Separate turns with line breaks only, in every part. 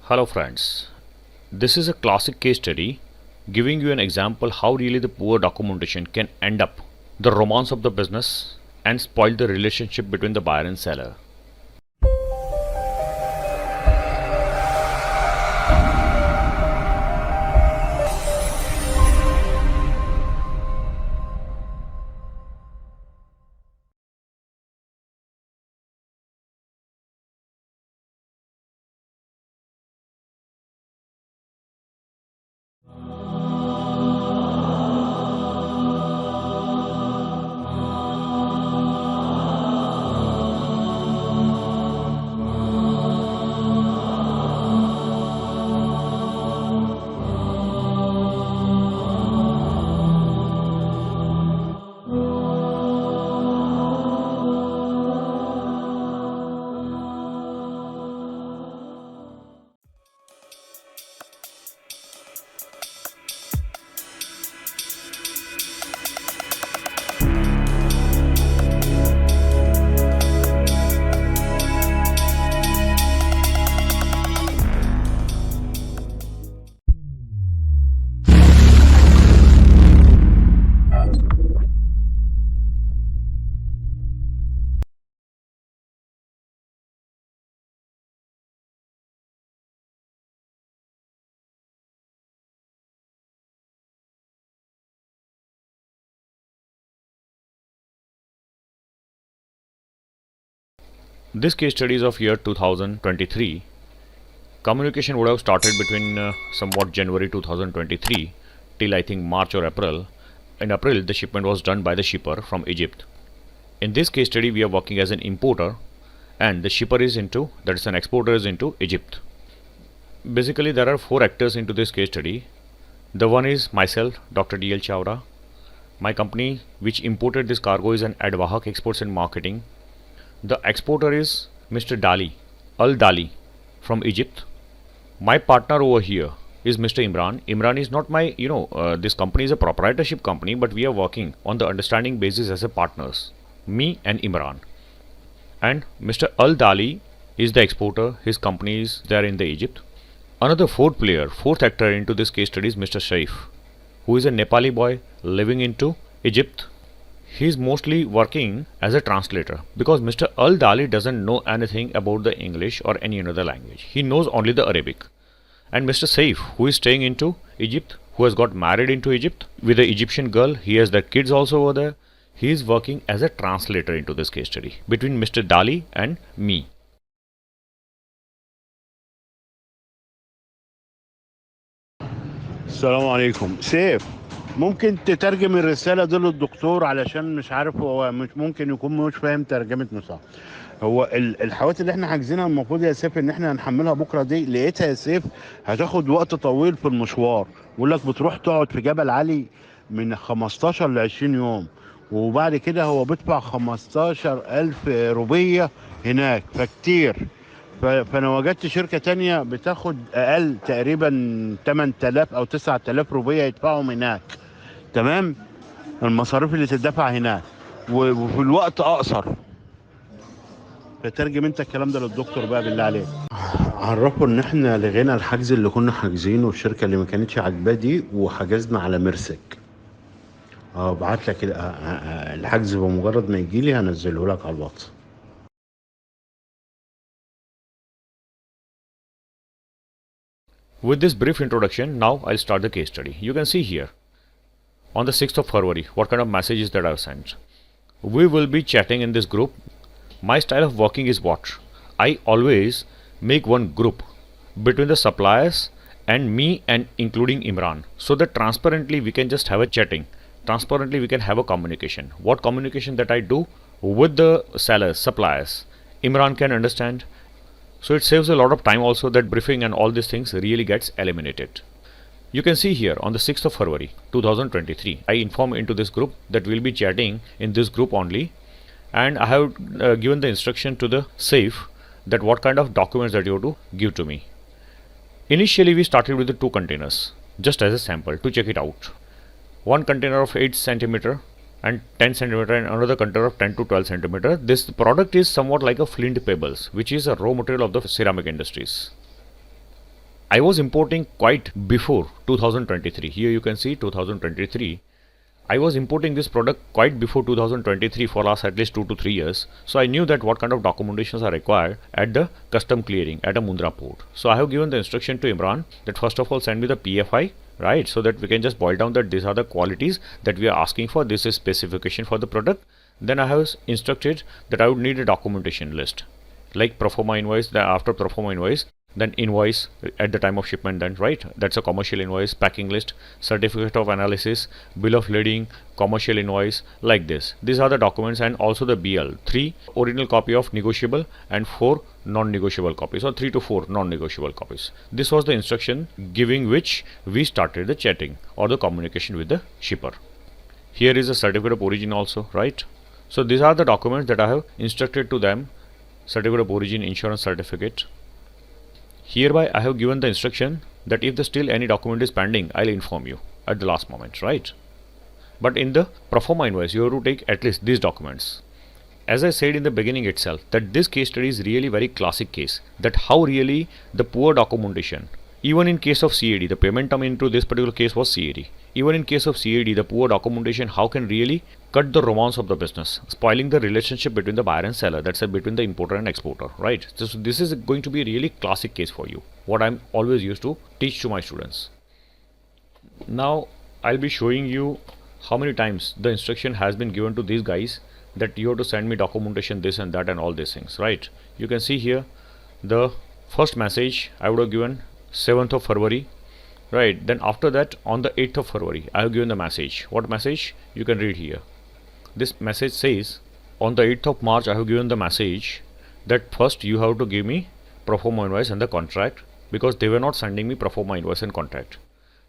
Hello friends, this is a classic case study giving you an example how really the poor documentation can end up the romance of the business and spoil the relationship between the buyer and seller. This case study is of year 2023. Communication would have started between somewhat January 2023 till I think March or April. In April, the shipment was done by the shipper from Egypt. In this case study, we are working as an importer and the shipper is into, that is an exporter is into Egypt. Basically, there are four actors into this case study. The one is myself, Dr. D.L. Chawra. My company which imported this cargo is an Advahak Exports and Marketing. The exporter is Mr. Al Dali from Egypt. My partner over here is Mr. Imran. Imran is not my, this company is a proprietorship company, but we are working on the understanding basis as a partners. Me and Imran. And Mr. Al Dali is the exporter. His company is there in the Egypt. Another fourth actor into this case study is Mr. Saif, who is a Nepali boy living into Egypt. He is mostly working as a translator because Mr. Al Dali doesn't know anything about the English or any another language. He knows only the Arabic. And Mr. Saif, who is staying into Egypt, who has got married into Egypt with an Egyptian girl, he has the kids also over there. He is working as a translator into this case study between Mr. Dali and me.
السلام عليكم سيف. ممكن تترجم الرسالة دي للدكتور علشان مش عارف هو مش ممكن يكون مش فاهم ترجمة مساعد. هو الحوات اللي احنا حاجزينها المفروض يا سيف ان احنا هنحملها بكرة دي، لقيتها يا سيف هتاخد وقت طويل في المشوار. بيقول لك بتروح تقعد في جبل عالي من 15 ل 20 يوم، وبعد كده هو بيدفع 15,000 روبية هناك فكتير. فانا وجدت شركة تانية بتاخد اقل تقريبا 8,000 او 9,000 روبية يدفعهم هناك. تمام، المصاريف اللي تدفع هناك وفي الوقت اقصر. فترجم انت الكلام ده للدكتور بقى بالله عليك. عرفوا ان احنا لغينا الحجز اللي كنا حاجزينه الشركة اللي ما كانتش عاجباه دي، وحجزنا على مرسك. بعت لك الحجز بمجرد ما يجي لي هنزله لك على الواتس.
With this brief introduction, now I'll start the case study. You can see here on the 6th of February what kind of messages that I've sent. We will be chatting in this group. My style of working is what? I always make one group between the suppliers and me and including Imran, so that transparently we can just have a chatting. Transparently we can have a communication. What communication that I do with the sellers, suppliers, Imran can understand. So it saves a lot of time also, that briefing and all these things really gets eliminated. You can see here on the 6th of February 2023, I inform into this group that we'll be chatting in this group only, and I have given the instruction to the Saif that what kind of documents that you have to give to me. Initially we started with the 2 containers just as a sample to check it out. One container of 8 centimeter and 10 centimeter and another container of 10 to 12 centimeter. This product is somewhat like a flint pebbles, which is a raw material of the ceramic industries. I was importing quite before 2023. Here you can see 2023. I was importing this product quite before 2023 for last at least 2 to 3 years. So I knew that what kind of documentations are required at the custom clearing at a Mundra port. So I have given the instruction to Imran that first of all send me the PFI, right? So that we can just boil down that these are the qualities that we are asking for. This is specification for the product. Then I have instructed that I would need a documentation list like proforma invoice, after proforma invoice, then invoice at the time of shipment, then right, that's a commercial invoice, packing list, certificate of analysis, bill of lading, commercial invoice, like this. These are the documents, and also the BL, 3 original copy of negotiable and 4 non-negotiable copies, or 3 to 4 non-negotiable copies. This was the instruction giving which we started the chatting or the communication with the shipper. Here is a certificate of origin also, right? So these are the documents that I have instructed to them. Certificate of origin, insurance certificate. Hereby I have given the instruction that if still any document is pending, I'll inform you at the last moment, right? But in the proforma invoice, you have to take at least these documents. As I said in the beginning itself, that this case study is really very classic case, that how really the poor documentation, even in case of CAD, the payment term into this particular case was CAD. Even in case of CAD, the poor documentation, how can really cut the romance of the business, spoiling the relationship between the buyer and seller, that's between the importer and exporter, right? So this is going to be a really classic case for you, what I'm always used to teach to my students. Now I'll be showing you how many times the instruction has been given to these guys that you have to send me documentation, this and that and all these things, right? You can see here the first message I would have given 7th of February, right? Then after that on the 8th of February I have given the message. What message? You can read here. This message says on the 8th of March I have given the message that first you have to give me proforma invoice and the contract, because they were not sending me proforma invoice and contract.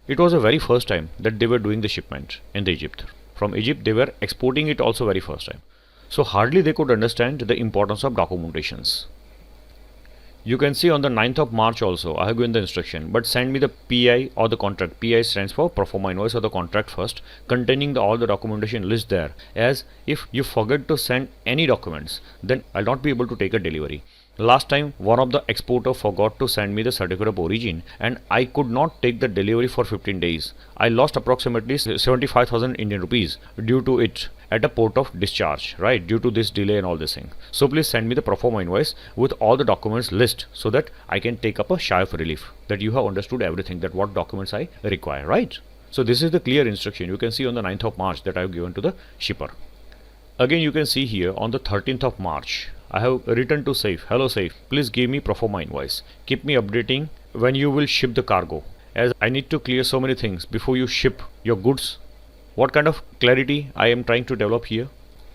It was the very first time that they were doing the shipment in the Egypt. From Egypt they were exporting it also very first time. So hardly they could understand the importance of documentations. You can see on the 9th of March also I have given the instruction, but send me the PI or the contract. PI stands for proforma invoice or the contract first, containing all the documentation list there, as if you forget to send any documents, then I'll not be able to take a delivery. Last time one of the exporter forgot to send me the certificate of origin and I could not take the delivery for 15 days. I lost approximately 75,000 Indian rupees due to it at a port of discharge, right, due to this delay and all this thing. So please send me the proforma invoice with all the documents list so that I can take up a sigh of relief that you have understood everything, that what documents I require, right? So this is the clear instruction you can see on the 9th of March that I have given to the shipper. Again you can see here on the 13th of March I have written to Safe, hello Safe, please give me proforma invoice. Keep me updating when you will ship the cargo, as I need to clear so many things before you ship your goods. What kind of clarity I am trying to develop here?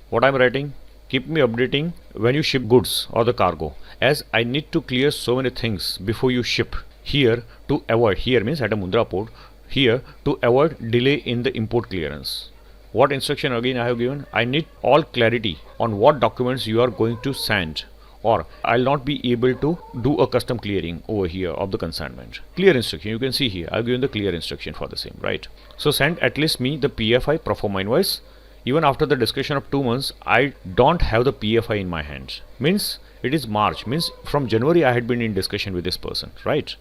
What I am writing, keep me updating when you ship goods or the cargo, as I need to clear so many things before you ship here to avoid, here means at a Mundra port, here to avoid delay in the import clearance. What instruction again I have given? I need all clarity on what documents you are going to send, or I'll not be able to do a custom clearing over here of the consignment. Clear instruction, you can see here I've given the clear instruction for the same, right? So send at least me the PFI proforma invoice. Even after the discussion of 2 months, I don't have the PFI in my hands. Means it is March, means from January I had been in discussion with this person, right?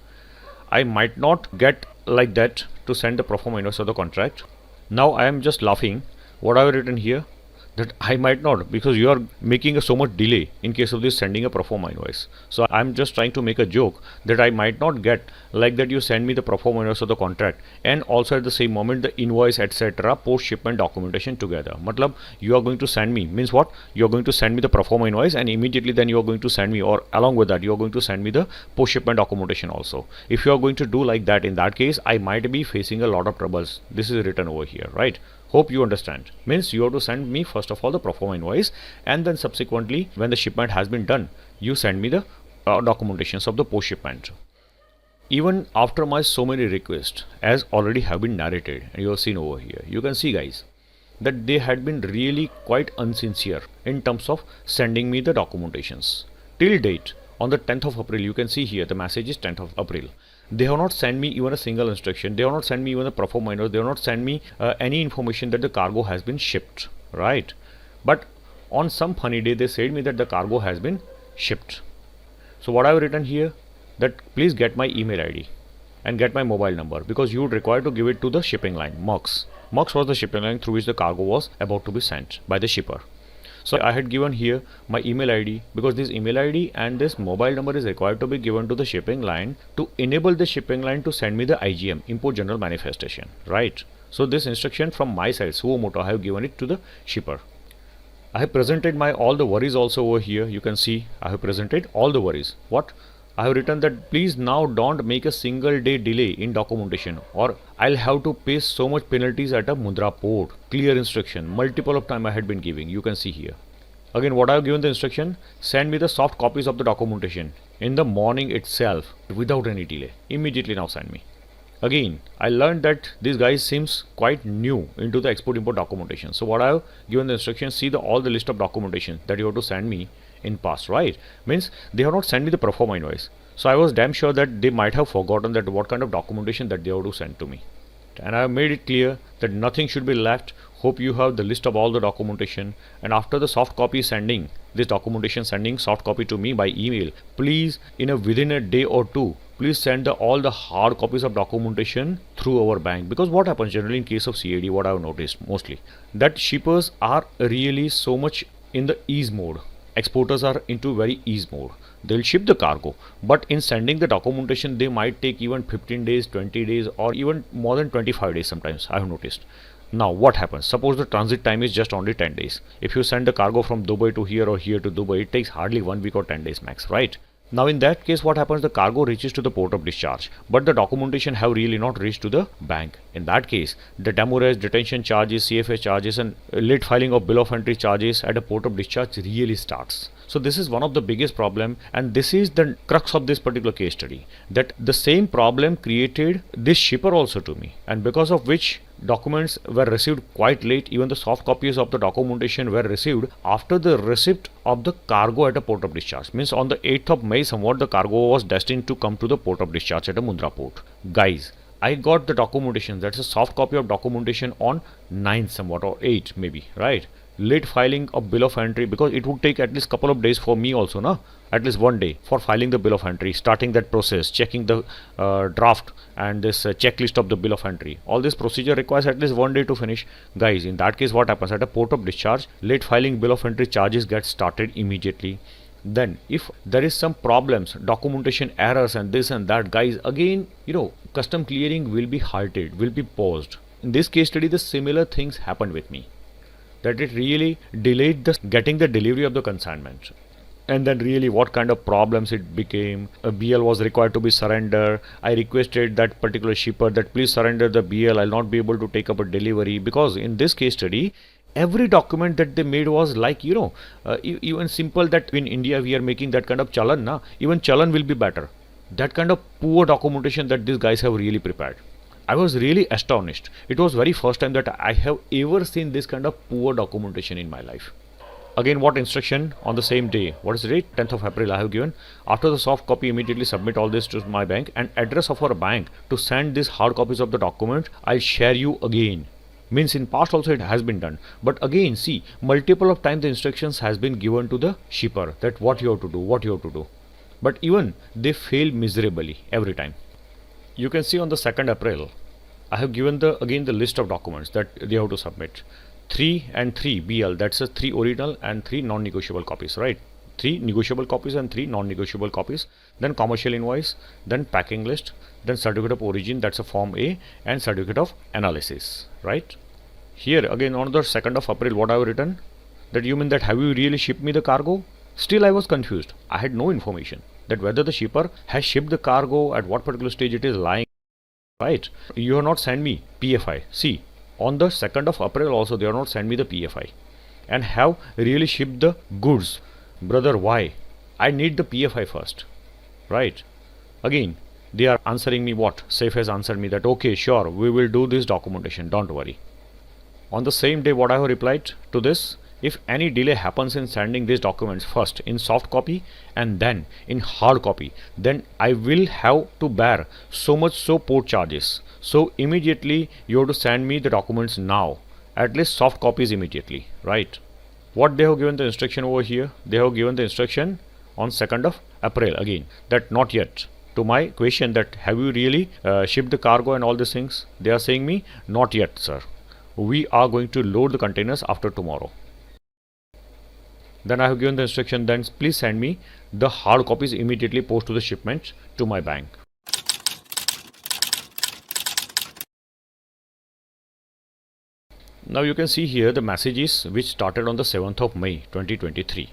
I might not get like that to send the proforma invoice of the contract. Now I am just laughing what I have written here, that I might not, because you are making so much delay in case of this sending a proforma invoice. So I'm just trying to make a joke that I might not get like that you send me the proforma invoice of the contract and also at the same moment the invoice etc. post shipment documentation together. Matlab you are going to send me, means what? You are going to send me the proforma invoice and immediately then you are going to send me, or along with that you are going to send me the post shipment documentation also. If you are going to do like that, in that case I might be facing a lot of troubles. This is written over here, right? Hope you understand. Means you have to send me first of all the proforma invoice, and then subsequently when the shipment has been done you send me the documentations of the post shipment. Even after my so many requests, as already have been narrated and you have seen over here, you can see guys that they had been really quite unsincere in terms of sending me the documentations. Till date, on the 10th of April, you can see here the message is 10th of April. They have not sent me even a single instruction. They have not sent me even a proforma invoice. They have not sent me any information that the cargo has been shipped, right? But on some funny day they said me that the cargo has been shipped. So what I have written here, that please get my email ID. and get my mobile number, because you would require to give it to the shipping line, MUX. MUX was the shipping line through which the cargo was about to be sent by the shipper. So I had given here my email ID, because this email ID and this mobile number is required to be given to the shipping line to enable the shipping line to send me the IGM, Import General Manifestation, right? So this instruction from my side, suo motu, I have given it to the shipper. I have presented my all the worries also over here. You can see I have presented all the worries. What? I have written that please now don't make a single day delay in documentation, or I'll have to pay so much penalties at a Mundra Port. Clear instruction. Multiple of time I had been giving. You can see here. Again, what I have given the instruction, send me the soft copies of the documentation in the morning itself without any delay. Immediately now send me. Again, I learned that this guy seems quite new into the export import documentation. So what I have given the instruction, see all the list of documentation that you have to send me in past, right? Means they have not sent me the pro forma invoice. So I was damn sure that they might have forgotten that what kind of documentation that they have to send to me. And I have made it clear that nothing should be left. Hope you have the list of all the documentation, and after the soft copy sending this documentation, sending soft copy to me by email, please within a day or two, please send all the hard copies of documentation through our bank. Because what happens generally in case of CAD, what I have noticed mostly, that shippers are really so much in the ease mode. Exporters are into very ease mode. They'll ship the cargo, but in sending the documentation they might take even 15 days, 20 days, or even more than 25 days sometimes, I have noticed. Now what happens? Suppose the transit time is just only 10 days. If you send the cargo from Dubai to here or here to Dubai, it takes hardly 1 week or 10 days max, right? Now in that case, what happens? The cargo reaches to the port of discharge, but the documentation have really not reached to the bank. In that case, the demurrage, detention charges, CFA charges, and late filing of bill of entry charges at a port of discharge really starts. So this is one of the biggest problem, and this is the crux of this particular case study, that the same problem created this shipper also to me, and because of which documents were received quite late. Even the soft copies of the documentation were received after the receipt of the cargo at a port of discharge. Means on the 8th of May somewhat the cargo was destined to come to the port of discharge at a Mundra Port. Guys, I got the documentation, that's a soft copy of documentation on 9th somewhat, or 8th maybe, right? Late filing of bill of entry, because it would take at least couple of days for me also, na? At least 1 day for filing the bill of entry, starting that process, checking the draft and this checklist of the bill of entry. All this procedure requires at least 1 day to finish. Guys, in that case what happens? At a port of discharge, late filing bill of entry charges get started immediately. Then if there is some problems, documentation errors and this and that, guys, again, custom clearing will be halted, will be paused. In this case study, the similar things happened with me, that it really delayed the getting the delivery of the consignment. And then really what kind of problems it became. A BL was required to be surrendered. I requested that particular shipper that please surrender the BL, I'll not be able to take up a delivery, because in this case study every document that they made was like, even simple, that in India we are making that kind of chalan, na? Even chalan will be better. That kind of poor documentation that these guys have really prepared. I was really astonished. It was very first time that I have ever seen this kind of poor documentation in my life. Again, what instruction on the same day? What is the date? 10th of April I have given. After the soft copy, immediately submit all this to my bank, and address of our bank to send these hard copies of the document I'll share you again. Means in past also it has been done, but again see, multiple of times the instructions has been given to the shipper that what you have to do, but even they fail miserably every time. You can see on the 2nd April I have given again the list of documents that they have to submit. 3 and 3 BL, that's a 3 original and 3 non-negotiable copies, right? 3 negotiable copies and 3 non-negotiable copies. Then commercial invoice, then packing list, then certificate of origin, that's a form A, and certificate of analysis, right? Here again on the 2nd of April, what I have written, that you mean that have you really shipped me the cargo? Still I was confused. I had no information that whether the shipper has shipped the cargo, at what particular stage it is lying, right? You have not sent me PFI. See, on the 2nd of April also they have not sent me the PFI, and have really shipped the goods. Brother, why? I need the PFI first, right? Again, they are answering me what? Safe has answered me that okay, sure, we will do this documentation, don't worry. On the same day, what I have replied to this, if any delay happens in sending these documents, first in soft copy and then in hard copy, then I will have to bear so much port charges. So immediately you have to send me the documents now, at least soft copies immediately, right? What they have given the instruction over here, they have given the instruction on 2nd of April again, that not yet. to my question that have you really shipped the cargo and all these things, they are saying me, not yet sir, we are going to load the containers after tomorrow. Then I have given the instruction, then please send me the hard copies immediately post to the shipment to my bank. Now you can see here the messages which started on the 7th of May 2023.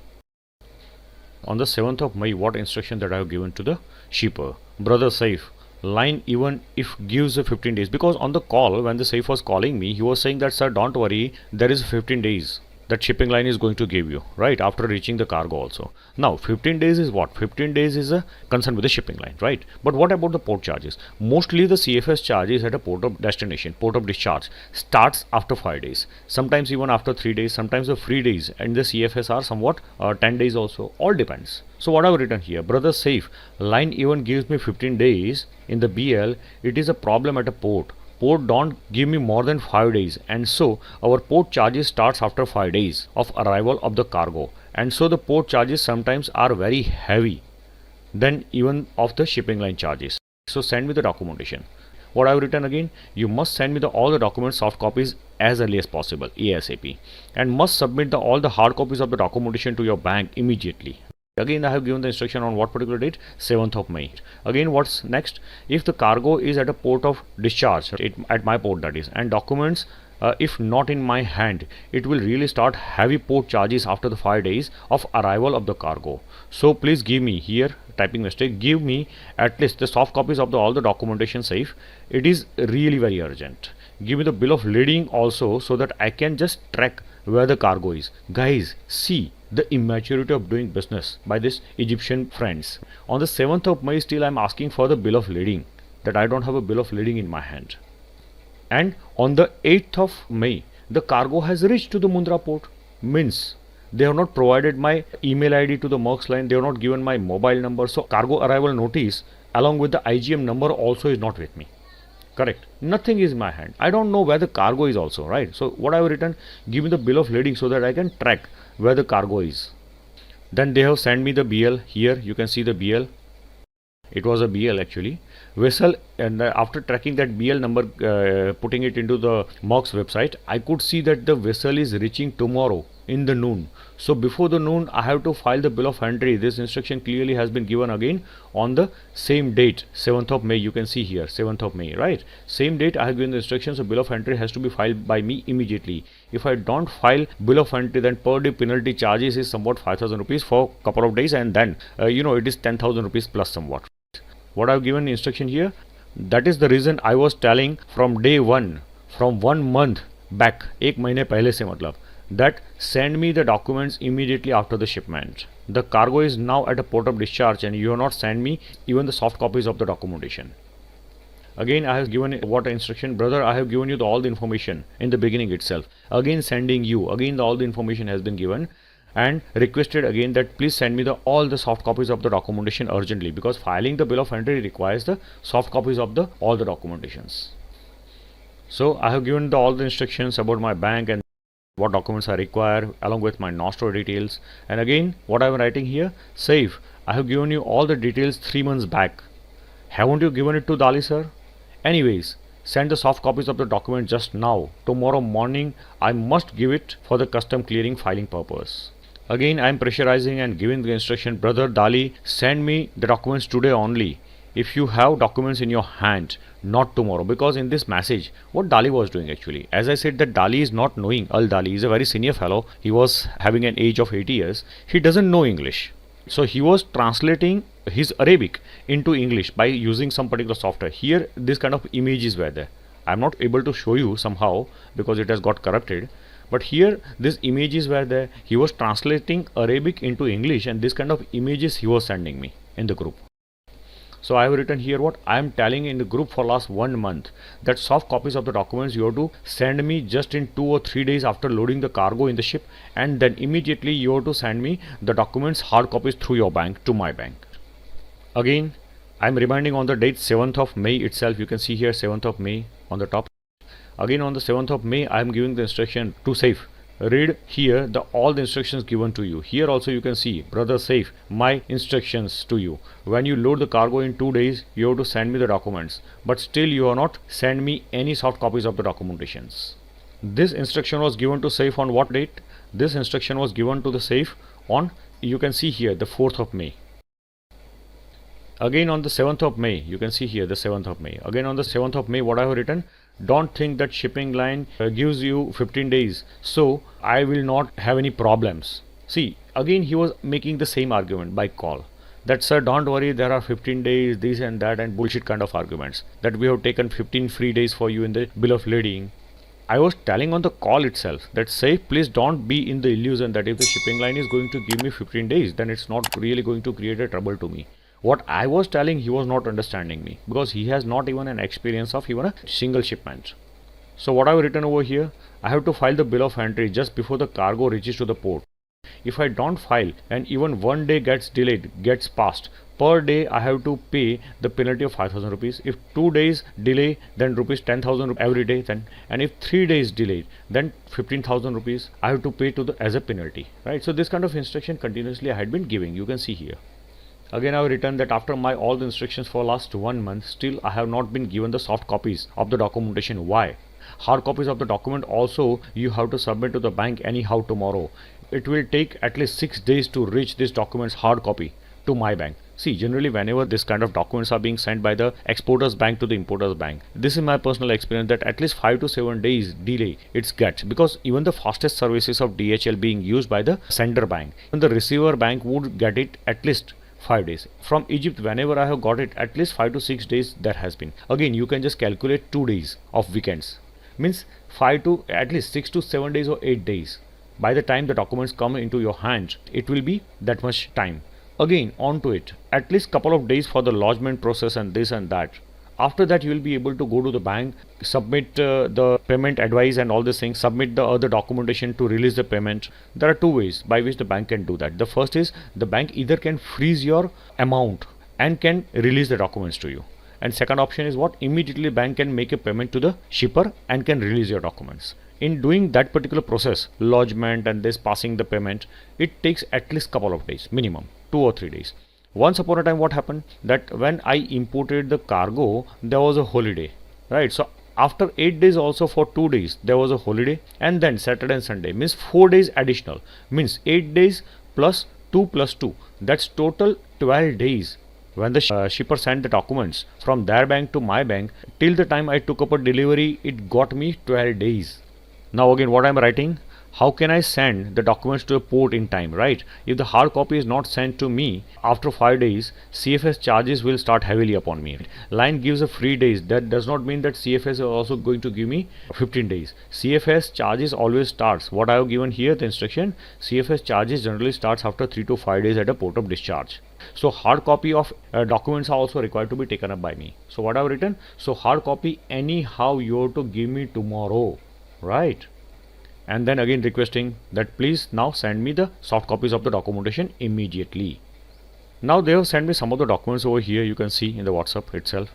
On the 7th of May, what instruction that I have given to the shipper? Brother Saif, line even if gives a 15 days, because on the call when the Saif was calling me, he was saying that sir, don't worry, there is 15 days that shipping line is going to give you, right, after reaching the cargo also. Now 15 days is what? 15 days is a concern with the shipping line, right? But what about the port charges? Mostly the CFS charges at a port of destination, port of discharge, starts after 5 days, sometimes even after 3 days, sometimes the free days, and the CFS are somewhat 10 days also, all depends. So what I have written here, brother Safe, line even gives me 15 days in the BL, it is a problem at a port. Port don't give me more than 5 days, and so our port charges starts after 5 days of arrival of the cargo, and so the port charges sometimes are very heavy than even of the shipping line charges. So send me the documentation. What I have written again, you must send me all the documents soft copies as early as possible, ASAP, and must submit all the hard copies of the documentation to your bank immediately. Again, I have given the instruction on what particular date? 7th of May. Again, what's next? If the cargo is at a port of discharge, at my port that is, and documents, if not in my hand, it will really start heavy port charges after the 5 days of arrival of the cargo. So please give me, here typing mistake, give me at least the soft copies of all the documentation safe. It is really very urgent. Give me the bill of lading also, so that I can just track where the cargo is. Guys, see the immaturity of doing business by this Egyptian friends. On the 7th of May, still I am asking for the bill of lading, that I don't have a bill of lading in my hand. And on the 8th of May, the cargo has reached to the Mundra Port. Means they have not provided my email ID to the Merck's line, they have not given my mobile number, so cargo arrival notice along with the IGM number also is not with me. Correct, nothing is in my hand. I don't know where the cargo is also, right? So what I have written, give me the bill of lading so that I can track where the cargo is. Then they have sent me the BL. Here you can see the BL. It was a BL actually, vessel, and after tracking that BL number, putting it into the Merck's website, I could see that the vessel is reaching tomorrow in the noon. So before the noon I have to file the bill of entry. This instruction clearly has been given again on the same date, 7th of May. You can see here 7th of May, right? Same date I have given the instructions. So bill of entry has to be filed by me immediately. If I don't file bill of entry, then per day penalty charges is somewhat 5,000 rupees for a couple of days, and then it is 10,000 rupees plus somewhat. What I have given instruction here, that is the reason I was telling from day one, from 1 month back, एक महीने पहले से मतलब, that send me the documents immediately after the shipment. The cargo is now at a port of discharge and you have not sent me even the soft copies of the documentation. Again, I have given what instruction, brother, I have given you all the information in the beginning itself. Again sending you, again all the information has been given, and requested again that please send me all the soft copies of the documentation urgently, because filing the bill of entry requires the soft copies of all the documentations. So I have given all the instructions about my bank and what documents I require along with my nostro details. And again, what I am writing here, safe, I have given you all the details 3 months back. Haven't you given it to Dali sir? Anyways, send the soft copies of the document just now. Tomorrow morning I must give it for the custom clearing filing purpose. Again I am pressurizing and giving the instruction, brother Dali, send me the documents today only. If you have documents in your hand, not tomorrow, because in this message what Dali was doing actually, as I said, that Dali is not knowing. Al Dali is a very senior fellow, he was having an age of 80 years, he doesn't know English, so he was translating his Arabic into English by using some particular software. Here this kind of images were there. I am not able to show you somehow because it has got corrupted, but here these images were there. He was translating Arabic into English, and this kind of images he was sending me in the group. So I have written here what I am telling in the group for last 1 month, that soft copies of the documents you have to send me just in 2 or 3 days after loading the cargo in the ship, and then immediately you have to send me the documents hard copies through your bank to my bank. Again I am reminding on the date 7th of May itself. You can see here 7th of May on the top. Again on the 7th of May I am giving the instruction to safe, read here all the instructions given to you. Here also you can see, brother safe, my instructions to you. When you load the cargo in 2 days, you have to send me the documents, but still you have not sent me any soft copies of the documentations. This instruction was given to safe on what date? This instruction was given to the safe on, you can see here, the 4th of May. Again on the 7th of May, you can see here the 7th of May. Again on the 7th of May, what I have written? Don't think that shipping line gives you 15 days, so I will not have any problems. See, again he was making the same argument by call. That sir, don't worry, there are 15 days, this and that, and bullshit kind of arguments. That we have taken 15 free days for you in the bill of lading. I was telling on the call itself that safe, please don't be in the illusion that if the shipping line is going to give me 15 days, then it's not really going to create a trouble to me. What I was telling, he was not understanding me, because he has not even an experience of even a single shipment. So what I have written over here, I have to file the bill of entry just before the cargo reaches to the port. If I don't file and even 1 day gets delayed, gets passed, per day I have to pay the penalty of 5,000 rupees. If 2 days delay, then rupees 10,000 every day. Then, and if 3 days delayed, then 15,000 rupees I have to pay to the as a penalty. Right. So this kind of instruction continuously I had been giving. You can see here. Again I have written that after my all the instructions for last 1 month, still I have not been given the soft copies of the documentation. Why? Hard copies of the document also you have to submit to the bank anyhow tomorrow. It will take at least 6 days to reach this document's hard copy to my bank. See, generally whenever this kind of documents are being sent by the exporter's bank to the importer's bank, this is my personal experience that at least 5 to 7 days delay it gets, because even the fastest services of DHL being used by the sender bank, even the receiver bank would get it at least 5 days. From Egypt, whenever I have got it, at least 5 to 6 days there has been. Again, you can just calculate 2 days of weekends. Means 5 to at least 6 to 7 days or 8 days. By the time the documents come into your hands, it will be that much time. Again, on to it. At least couple of days for the lodgement process and this and that. After that, you will be able to go to the bank, submit the payment advice and all these things, submit the other documentation to release the payment. There are 2 ways by which the bank can do that. The first is the bank either can freeze your amount and can release the documents to you. And second option is what? Immediately bank can make a payment to the shipper and can release your documents. In doing that particular process, lodgement and this passing the payment, it takes at least couple of days, minimum 2 or 3 days. Once upon a time what happened, that when I imported the cargo, there was a holiday, right? So after 8 days also for 2 days there was a holiday, and then Saturday and Sunday, means 4 days additional, means 8 days plus 2, that's total 12 days. When the shipper sent the documents from their bank to my bank, till the time I took up a delivery, it got me 12 days. Now again what I am writing, how can I send the documents to a port in time, right? If the hard copy is not sent to me after 5 days, CFS charges will start heavily upon me. Line gives a free days. That does not mean that CFS is also going to give me 15 days. CFS charges always starts. What I have given here, the instruction, CFS charges generally starts after 3 to 5 days at a port of discharge. So hard copy of documents are also required to be taken up by me. So what I have written, so hard copy anyhow you have to give me tomorrow, right? And then again requesting that please now send me the soft copies of the documentation immediately. Now they have sent me some of the documents over here, you can see in the WhatsApp itself.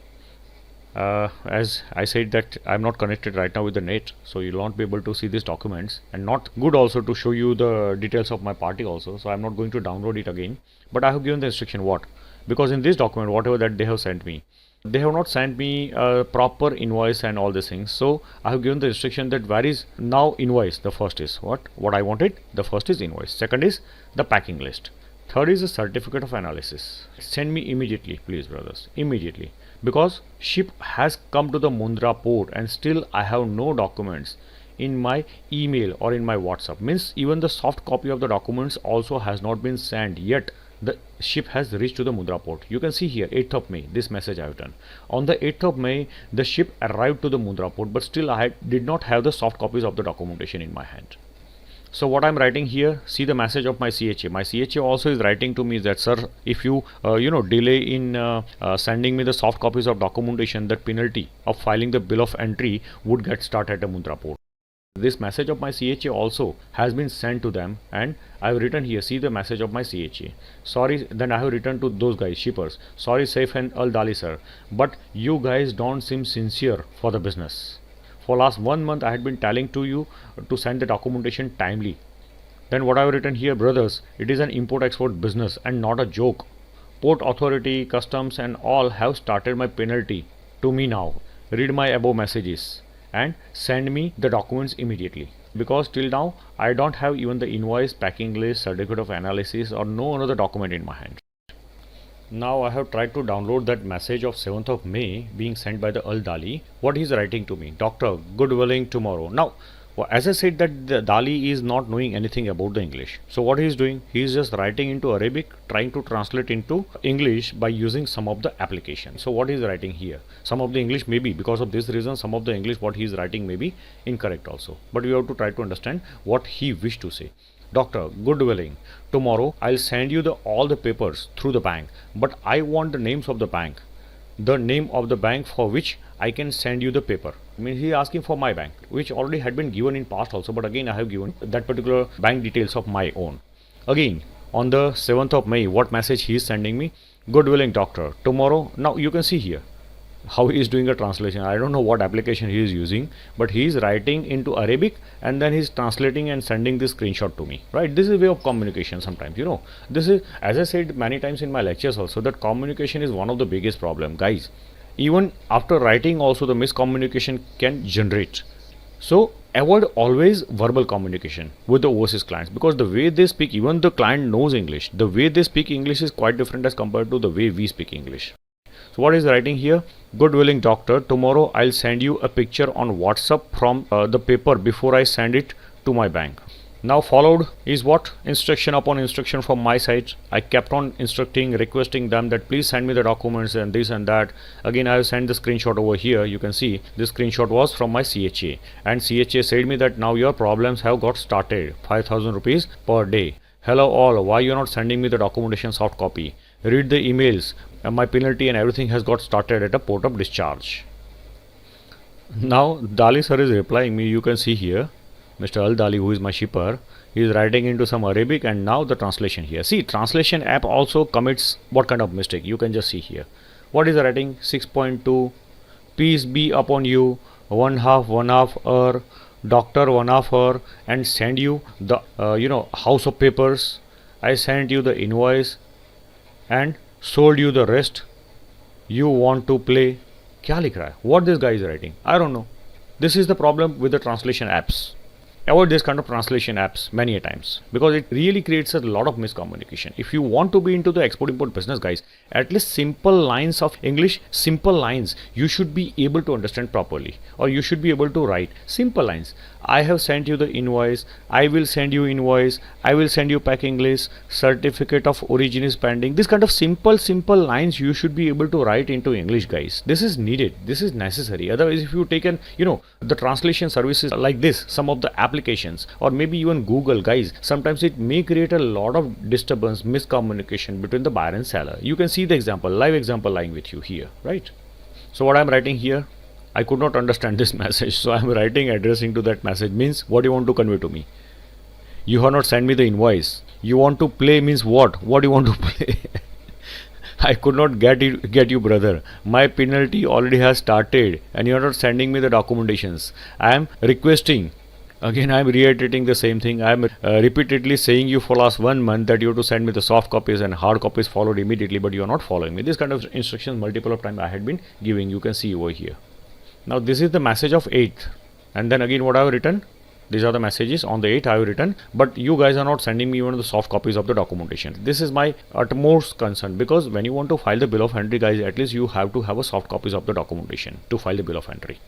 As I said that I'm not connected right now with the net, so you'll not be able to see these documents, and not good also to show you the details of my party also, so I'm not going to download it again. But I have given the instruction what, because in this document whatever that they have sent me, they have not sent me a proper invoice and all these things. So I have given the instruction that where is now invoice. The first is what I wanted. The first is invoice. Second is the packing list. Third is a certificate of analysis. Send me immediately, please brothers, immediately, because ship has come to the Mundra port and still I have no documents in my email or in my WhatsApp. Means even the soft copy of the documents also has not been sent yet. The ship has reached to the Mundra port. You can see here 8th of May, this message I have done. On the 8th of May, the ship arrived to the Mundra port, but still I did not have the soft copies of the documentation in my hand. So what I'm writing here, see the message of my CHA. My CHA also is writing to me that sir, if you delay in sending me the soft copies of documentation, that penalty of filing the bill of entry would get started at the Mundra port. This message of my CHA also has been sent to them, and I have written here, see the message of my CHA. Sorry, then I have written to those guys, shippers. Sorry Saif and Al Dali sir, but you guys don't seem sincere for the business. For last 1 month I had been telling to you to send the documentation timely. Then what I have written here, brothers, it is an import-export business and not a joke. Port authority, customs and all have started my penalty to me now. Read my above messages and send me the documents immediately. Because till now I don't have even the invoice, packing list, certificate of analysis or no another document in my hand. Now I have tried to download that message of 7th of May being sent by the Al Dali. What he's writing to me, Doctor, good willing tomorrow. Now, as I said that the Dali is not knowing anything about the English. So what he is doing, he is just writing into Arabic, trying to translate into English by using some of the application. So what he is writing here, some of the English may be, because of this reason, some of the English what he is writing may be incorrect also. But we have to try to understand what he wished to say. Doctor, good willing, tomorrow I'll send you all the papers through the bank, but I want the names of the bank, the name of the bank for which I can send you the paper. I mean, he is asking for my bank, which already had been given in past also, but again I have given that particular bank details of my own. Again, on the 7th of May, what message he is sending me? Good willing doctor, tomorrow, now you can see here how he is doing a translation. I don't know what application he is using, but he is writing into Arabic and then he is translating and sending this screenshot to me, right? This is a way of communication sometimes, you know. This is, as I said many times in my lectures also, that communication is one of the biggest problem, guys. Even after writing also the miscommunication can generate. So avoid always verbal communication with the overseas clients, because the way they speak, even the client knows English, the way they speak English is quite different as compared to the way we speak English. So what is writing here? Good willing doctor, tomorrow I'll send you a picture on WhatsApp from the paper before I send it to my bank. Now followed is what? Instruction upon instruction from my side. I kept on instructing, requesting them that please send me the documents and this and that. Again I have sent the screenshot over here. You can see this screenshot was from my CHA, and CHA said me that now your problems have got started. 5,000 rupees per day. Hello all, why you are not sending me the documentation soft copy? Read the emails. My penalty and everything has got started at a port of discharge. Now Dali sir is replying me. You can see here Mr. Al Dali, who is my shipper, he is writing into some Arabic, and now the translation here. See, translation app also commits what kind of mistake? You can just see here. What is the writing? 6.2, peace be upon you, one half doctor, one half her, and send you the house of papers. I sent you the invoice and sold you the rest. You want to play? Kya likh raha hai? What this guy is writing? I don't know. This is the problem with the translation apps. Avoid this kind of translation apps many a times, because it really creates a lot of miscommunication. If you want to be into the export-import business, guys, at least simple lines of English, simple lines you should be able to understand properly, or you should be able to write simple lines. I have sent you the invoice, I will send you invoice, I will send you packing list, certificate of origin is pending. This kind of simple lines you should be able to write into English, guys. This is needed, this is necessary. Otherwise, if you take the translation services like this, some of the applications, or maybe even Google, guys, sometimes it may create a lot of disturbance, miscommunication between the buyer and seller. You can see the example, live example lying with you here, right? So what I'm writing here, I could not understand this message, so I'm writing addressing to that message, means what you want to convey to me. You have not sent me the invoice. You want to play means what? What do you want to play? I could not get you, brother. My penalty already has started and you are not sending me the documentations. I am requesting. Again, I am reiterating the same thing. I am repeatedly saying you for last 1 month that you have to send me the soft copies and hard copies followed immediately, but you are not following me. This kind of instructions multiple of time I had been giving. You can see over here. Now this is the message of 8th, and then again what I have written, these are the messages on the 8th I have written, but you guys are not sending me even the soft copies of the documentation. This is my utmost concern, because when you want to file the bill of entry, guys, at least you have to have a soft copies of the documentation to file the bill of entry.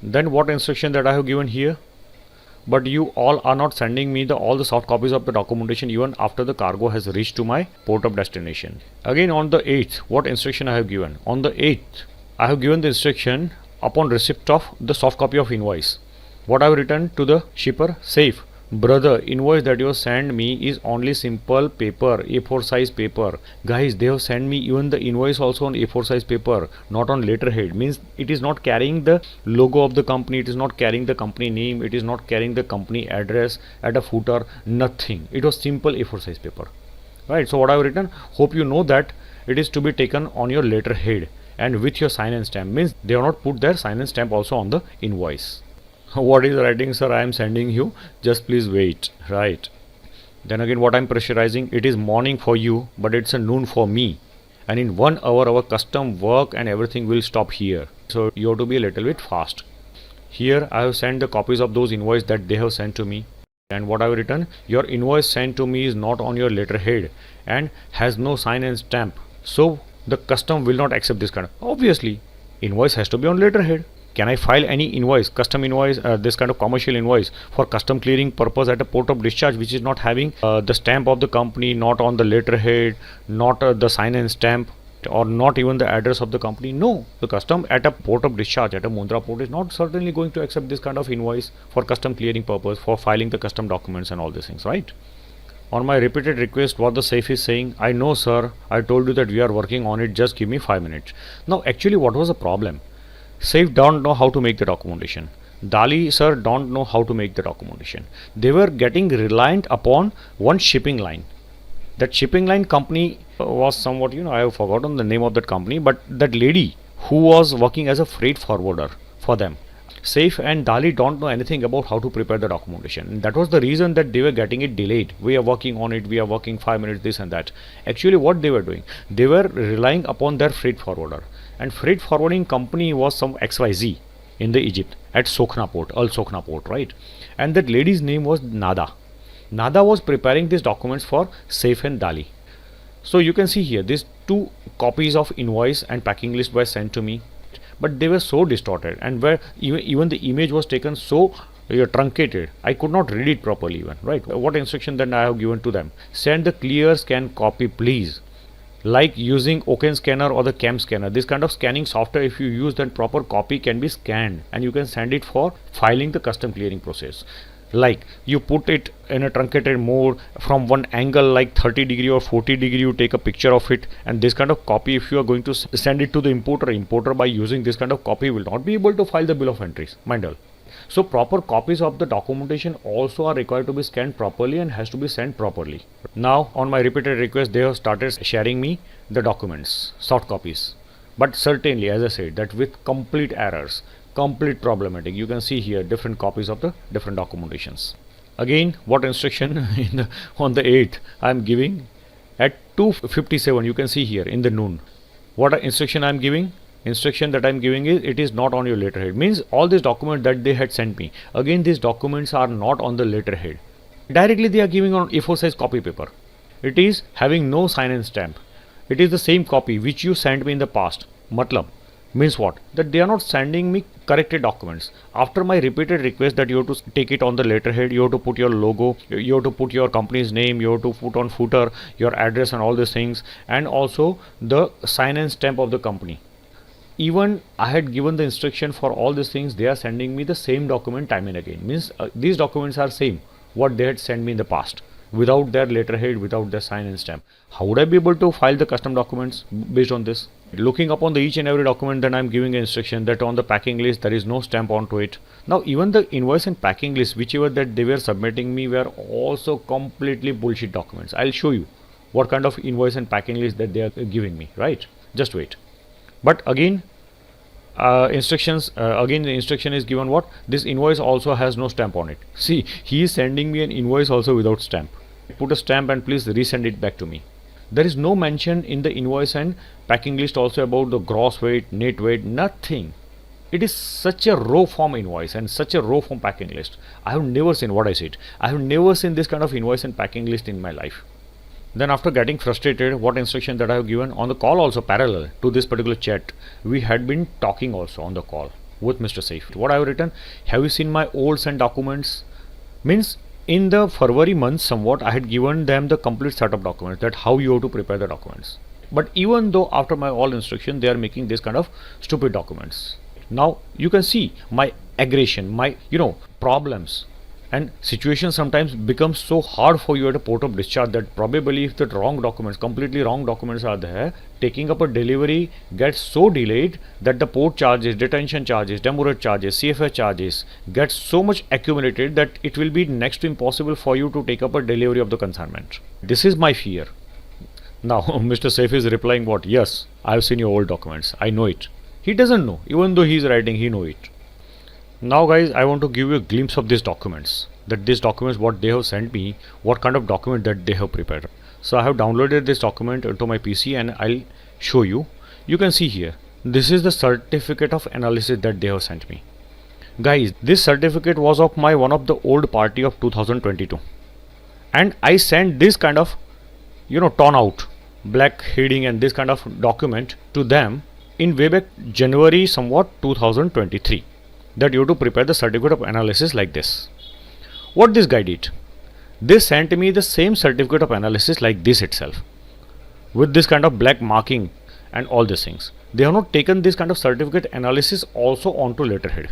Then what instruction that I have given here? But you all are not sending me all the soft copies of the documentation even after the cargo has reached to my port of destination. Again on the 8th, what instruction I have given? On the 8th, I have given the instruction upon receipt of the soft copy of invoice. What I have written to the shipper? Safe. Brother, invoice that you send me is only simple paper, A4 size paper. Guys, they have sent me even the invoice also on A4 size paper, not on letterhead. Means it is not carrying the logo of the company, it is not carrying the company name, it is not carrying the company address at a footer, nothing. It was simple A4 size paper. Right, so what I have written, hope you know that it is to be taken on your letterhead and with your sign and stamp. Means they have not put their sign and stamp also on the invoice. What is writing, sir? I am sending you. Just please wait. Right. Then again, what I'm pressurizing, it is morning for you, but it's a noon for me. And in 1 hour, our custom work and everything will stop here. So you have to be a little bit fast. Here, I have sent the copies of those invoice that they have sent to me. And what I have written, your invoice sent to me is not on your letterhead and has no sign and stamp. So the custom will not accept this kind of. Obviously, invoice has to be on letterhead. Can I file any invoice, custom invoice, this kind of commercial invoice for custom clearing purpose at a port of discharge which is not having the stamp of the company, not on the letterhead, not the sign and stamp, or not even the address of the company? No, the custom at a port of discharge at a Mundra Port is not certainly going to accept this kind of invoice for custom clearing purpose, for filing the custom documents and all these things, right? On my repeated request, what the safe is saying, I know sir, I told you that we are working on it, just give me 5 minutes. Now actually what was the problem? Safe don't know how to make the documentation. Dali sir don't know how to make the documentation. They were getting reliant upon one shipping line. That shipping line company was somewhat, I have forgotten the name of that company, but that lady who was working as a freight forwarder for them. Safe and Dali don't know anything about how to prepare the documentation. And that was the reason that they were getting it delayed. We are working on it, we are working 5 minutes, this and that. Actually, what they were doing, they were relying upon their freight forwarder. And freight forwarding company was some XYZ in the Egypt at Sokhna Port, Al Sokhna Port, right? And that lady's name was Nada. Nada was preparing these documents for Safe and Dali. So you can see here, these 2 copies of invoice and packing list were sent to me, but they were so distorted, and where even the image was taken so truncated, I could not read it properly even, right? What instruction then I have given to them? Send the clear scan copy please. Like using Oken scanner or the Cam scanner, this kind of scanning software, if you use, then proper copy can be scanned and you can send it for filing the custom clearing process. Like you put it in a truncated mode from one angle like 30 degree or 40 degree, you take a picture of it, and this kind of copy, if you are going to send it to the importer by using this kind of copy will not be able to file the bill of entries, mind all. So proper copies of the documentation also are required to be scanned properly and has to be sent properly. Now on my repeated request, they have started sharing me the documents, soft copies, but certainly, as I said, that with complete errors, complete problematic. You can see here different copies of the different documentations. Again, what instruction on the 8th I am giving at 2:57, you can see here in the noon. What instruction I am giving? Instruction that I am giving is, it is not on your letterhead. Means all these documents that they had sent me, again these documents are not on the letterhead. Directly they are giving on A4 size copy paper. It is having no sign and stamp. It is the same copy which you sent me in the past. Matlab means what? That they are not sending me corrected documents. After my repeated request that you have to take it on the letterhead, you have to put your logo, you have to put your company's name, you have to put on footer your address and all these things, and also the sign and stamp of the company. Even I had given the instruction for all these things, they are sending me the same document time and again. Means these documents are same what they had sent me in the past, without their letterhead, without their sign and stamp. How would I be able to file the custom documents based on this? Looking upon the each and every document, then I am giving an instruction that on the packing list there is no stamp onto it. Now even the invoice and packing list whichever that they were submitting me were also completely bullshit documents. I'll show you what kind of invoice and packing list that they are giving me, right? Just wait. But again, again the instruction is given what? This invoice also has no stamp on it. See, he is sending me an invoice also without stamp. Put a stamp and please resend it back to me. There is no mention in the invoice and packing list also about the gross weight, net weight, nothing. It is such a raw form invoice and such a raw form packing list. I have never seen, what I said, I have never seen this kind of invoice and packing list in my life. Then after getting frustrated, what instruction that I have given on the call also parallel to this particular chat, we had been talking also on the call with Mr. Saif. What I have written, have you seen my old sent documents? Means in the February month somewhat I had given them the complete set of documents, that how you have to prepare the documents. But even though after my all instruction they are making this kind of stupid documents. Now you can see my aggression, my problems. And situation sometimes becomes so hard for you at a port of discharge that probably if the wrong documents, completely wrong documents are there, taking up a delivery gets so delayed that the port charges, detention charges, demurrage charges, CFS charges get so much accumulated that it will be next to impossible for you to take up a delivery of the consignment. This is my fear. Now Mr. Saif is replying what? Yes, I have seen your old documents. I know it. He doesn't know. Even though he is writing, he knows it. Now guys, I want to give you a glimpse of these documents, that these documents what they have sent me, what kind of document that they have prepared. So I have downloaded this document into my PC and I'll show you. You can see here, this is the certificate of analysis that they have sent me. Guys, this certificate was of my one of the old party of 2022, and I sent this kind of torn out black heading and this kind of document to them in way back January somewhat 2023, that you have to prepare the certificate of analysis like this. What this guy did, they sent me the same certificate of analysis like this itself, with this kind of black marking and all these things. They have not taken this kind of certificate analysis also onto letterhead.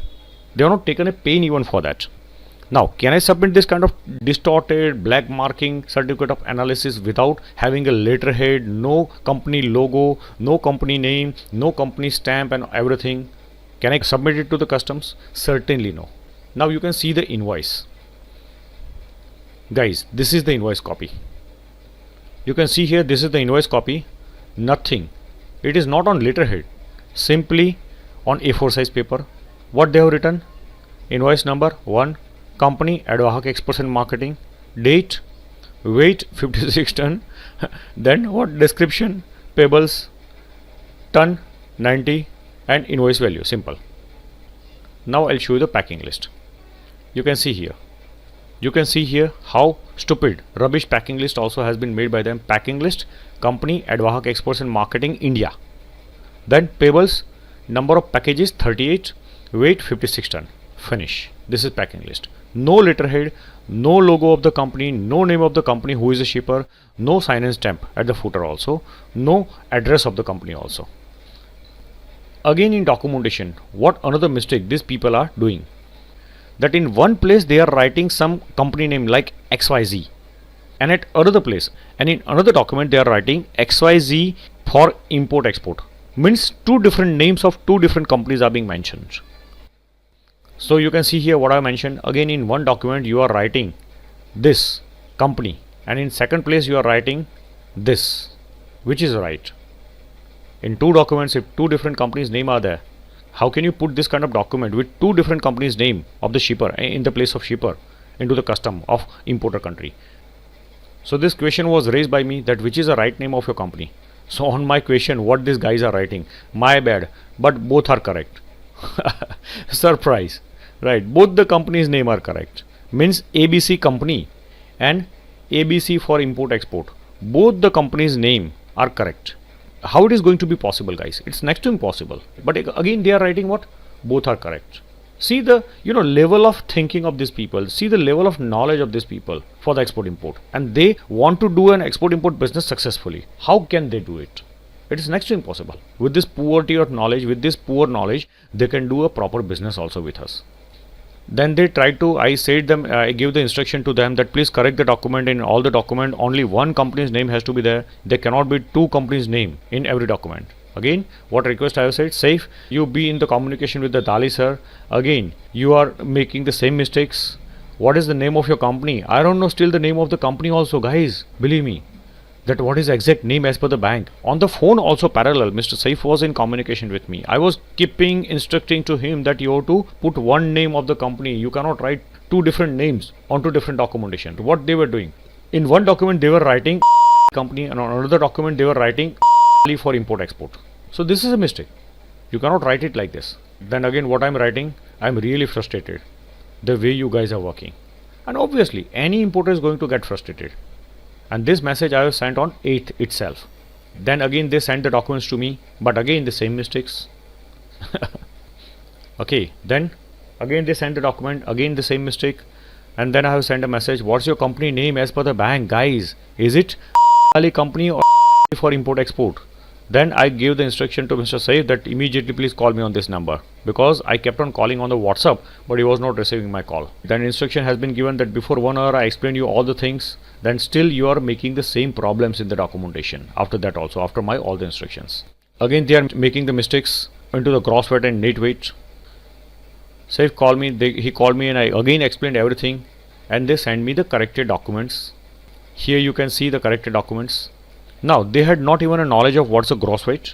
They have not taken a pain even for that. Now, can I submit this kind of distorted black marking certificate of analysis without having a letterhead, no company logo, no company name, no company stamp and everything? Can I submit it to the customs? Certainly no. Now you can see the invoice. Guys, this is the invoice copy. You can see here, this is the invoice copy. Nothing. It is not on letterhead. Simply on A4 size paper. What they have written? Invoice number 1, company ad hoc experts in marketing, date, weight 56 ton, then what description, payables, ton 90 and invoice value, simple. Now I'll show you the packing list. You can see here how stupid rubbish packing list also has been made by them. Packing list, company ad hoc experts in marketing, India. Then payables, number of packages 38, weight 56 ton, finish. This is packing list. No letterhead, no logo of the company, no name of the company who is the shipper, no sign and stamp at the footer also, no address of the company also. Again in documentation, what another mistake these people are doing, that in one place they are writing some company name like XYZ, and at another place and in another document they are writing XYZ for import export. Means two different names of two different companies are being mentioned. So you can see here what I mentioned. Again in one document you are writing this company, and in second place you are writing this, which is right. In two documents, if two different companies name are there, how can you put this kind of document with two different companies name of the shipper in the place of shipper into the custom of importer country? So this question was raised by me, that which is the right name of your company. So on my question what these guys are writing, my bad, but both are correct. Surprise, right? Both the company's name are correct. Means ABC company and ABC for import export, both the company's name are correct. How it is going to be possible, guys? It's next to impossible. But again they are writing what? Both are correct. See the level of thinking of these people. See the level of knowledge of these people for the export import, and they want to do an export import business successfully. How can they do it? It is next to impossible. With this poverty of knowledge, with this poor knowledge, they can do a proper business also with us. Then they tried to, I gave the instruction to them that please correct the document. In all the document only one company's name has to be there. There cannot be two companies' name in every document. Again, what request I have said, safe, you be in the communication with the Dali sir. Again, you are making the same mistakes. What is the name of your company? I don't know still the name of the company also, guys. Believe me, that what is the exact name as per the bank. On the phone also parallel, Mr. Saif was in communication with me. I was keeping instructing to him that you have to put one name of the company. You cannot write two different names onto different documentation. What they were doing, in one document they were writing company, and on another document they were writing for import export. So this is a mistake. You cannot write it like this. Then again what I am writing, I am really frustrated the way you guys are working, and obviously any importer is going to get frustrated. And this message I have sent on 8th itself. Then again they sent the documents to me, but again the same mistakes. Okay, then again they sent the document, again the same mistake, and then I have sent a message, what's your company name as per the bank, guys? Is it Ali company or for import export? Then I gave the instruction to Mr. Saif that immediately please call me on this number, because I kept on calling on the WhatsApp but he was not receiving my call. Then instruction has been given that before 1 hour I explained you all the things, then still you are making the same problems in the documentation after that also, after my all the instructions. Again they are making the mistakes into the gross weight and net weight. Saif called me, he called me and I again explained everything, and they sent me the corrected documents. Here you can see the corrected documents. Now they had not even a knowledge of what's a gross weight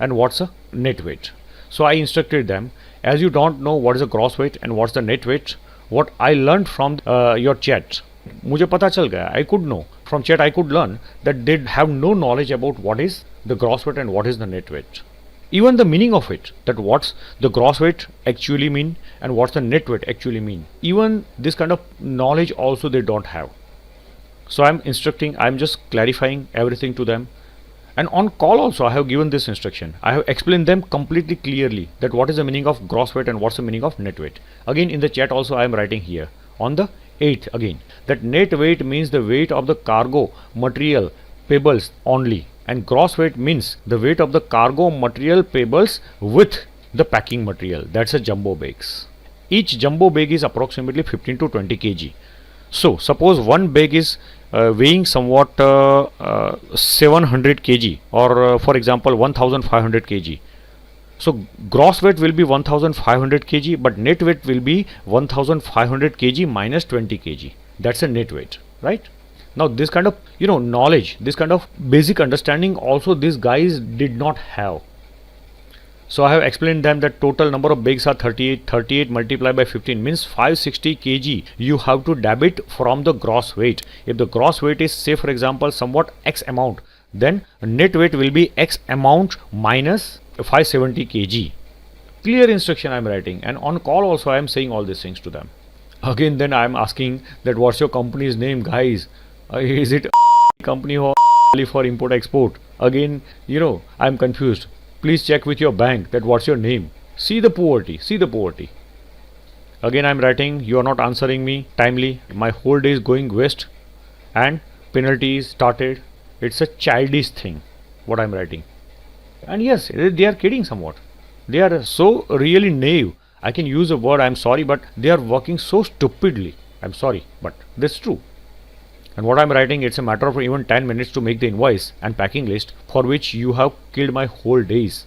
and what's a net weight. So I instructed them, as you don't know what is the gross weight and what's the net weight, what I learned from your chat, मुझे पता चल गया, I could know from chat, I could learn that they have no knowledge about what is the gross weight and what is the net weight, even the meaning of it, that what's the gross weight actually mean and what's the net weight actually mean, even this kind of knowledge also they don't have. So I'm instructing, I'm just clarifying everything to them. And on call also I have given this instruction. I have explained them completely clearly that what is the meaning of gross weight and what's the meaning of net weight. Again in the chat also I am writing here on the 8th again that net weight means the weight of the cargo material payables only, and gross weight means the weight of the cargo material payables with the packing material. That's a jumbo bags. Each jumbo bag is approximately 15 to 20 kg. So suppose one bag is weighing somewhat 700 kg or for example 1500 kg. So gross weight will be 1500 kg, but net weight will be 1500 kg minus 20 kg. That's a net weight, right? Now this kind of knowledge, this kind of basic understanding also these guys did not have. So I have explained them that total number of bags are 38. 38 multiplied by 15 means 560 kg. You have to debit from the gross weight. If the gross weight is, say for example, somewhat X amount, then net weight will be X amount minus 570 kg. Clear instruction I am writing, and on call also I am saying all these things to them. Again then I am asking that what's your company's name, guys? Is it a company or for import export? Again I am confused. Please check with your bank that what's your name. See the poverty, see the poverty. Again I am writing, you are not answering me timely, my whole day is going waste and penalty is started. It's a childish thing what I am writing. And yes, they are kidding somewhat. They are so really naive. I can use a word, I am sorry, but they are working so stupidly. I am sorry, but that's true. And what I am writing, it's a matter of even 10 minutes to make the invoice and packing list, for which you have killed my whole days.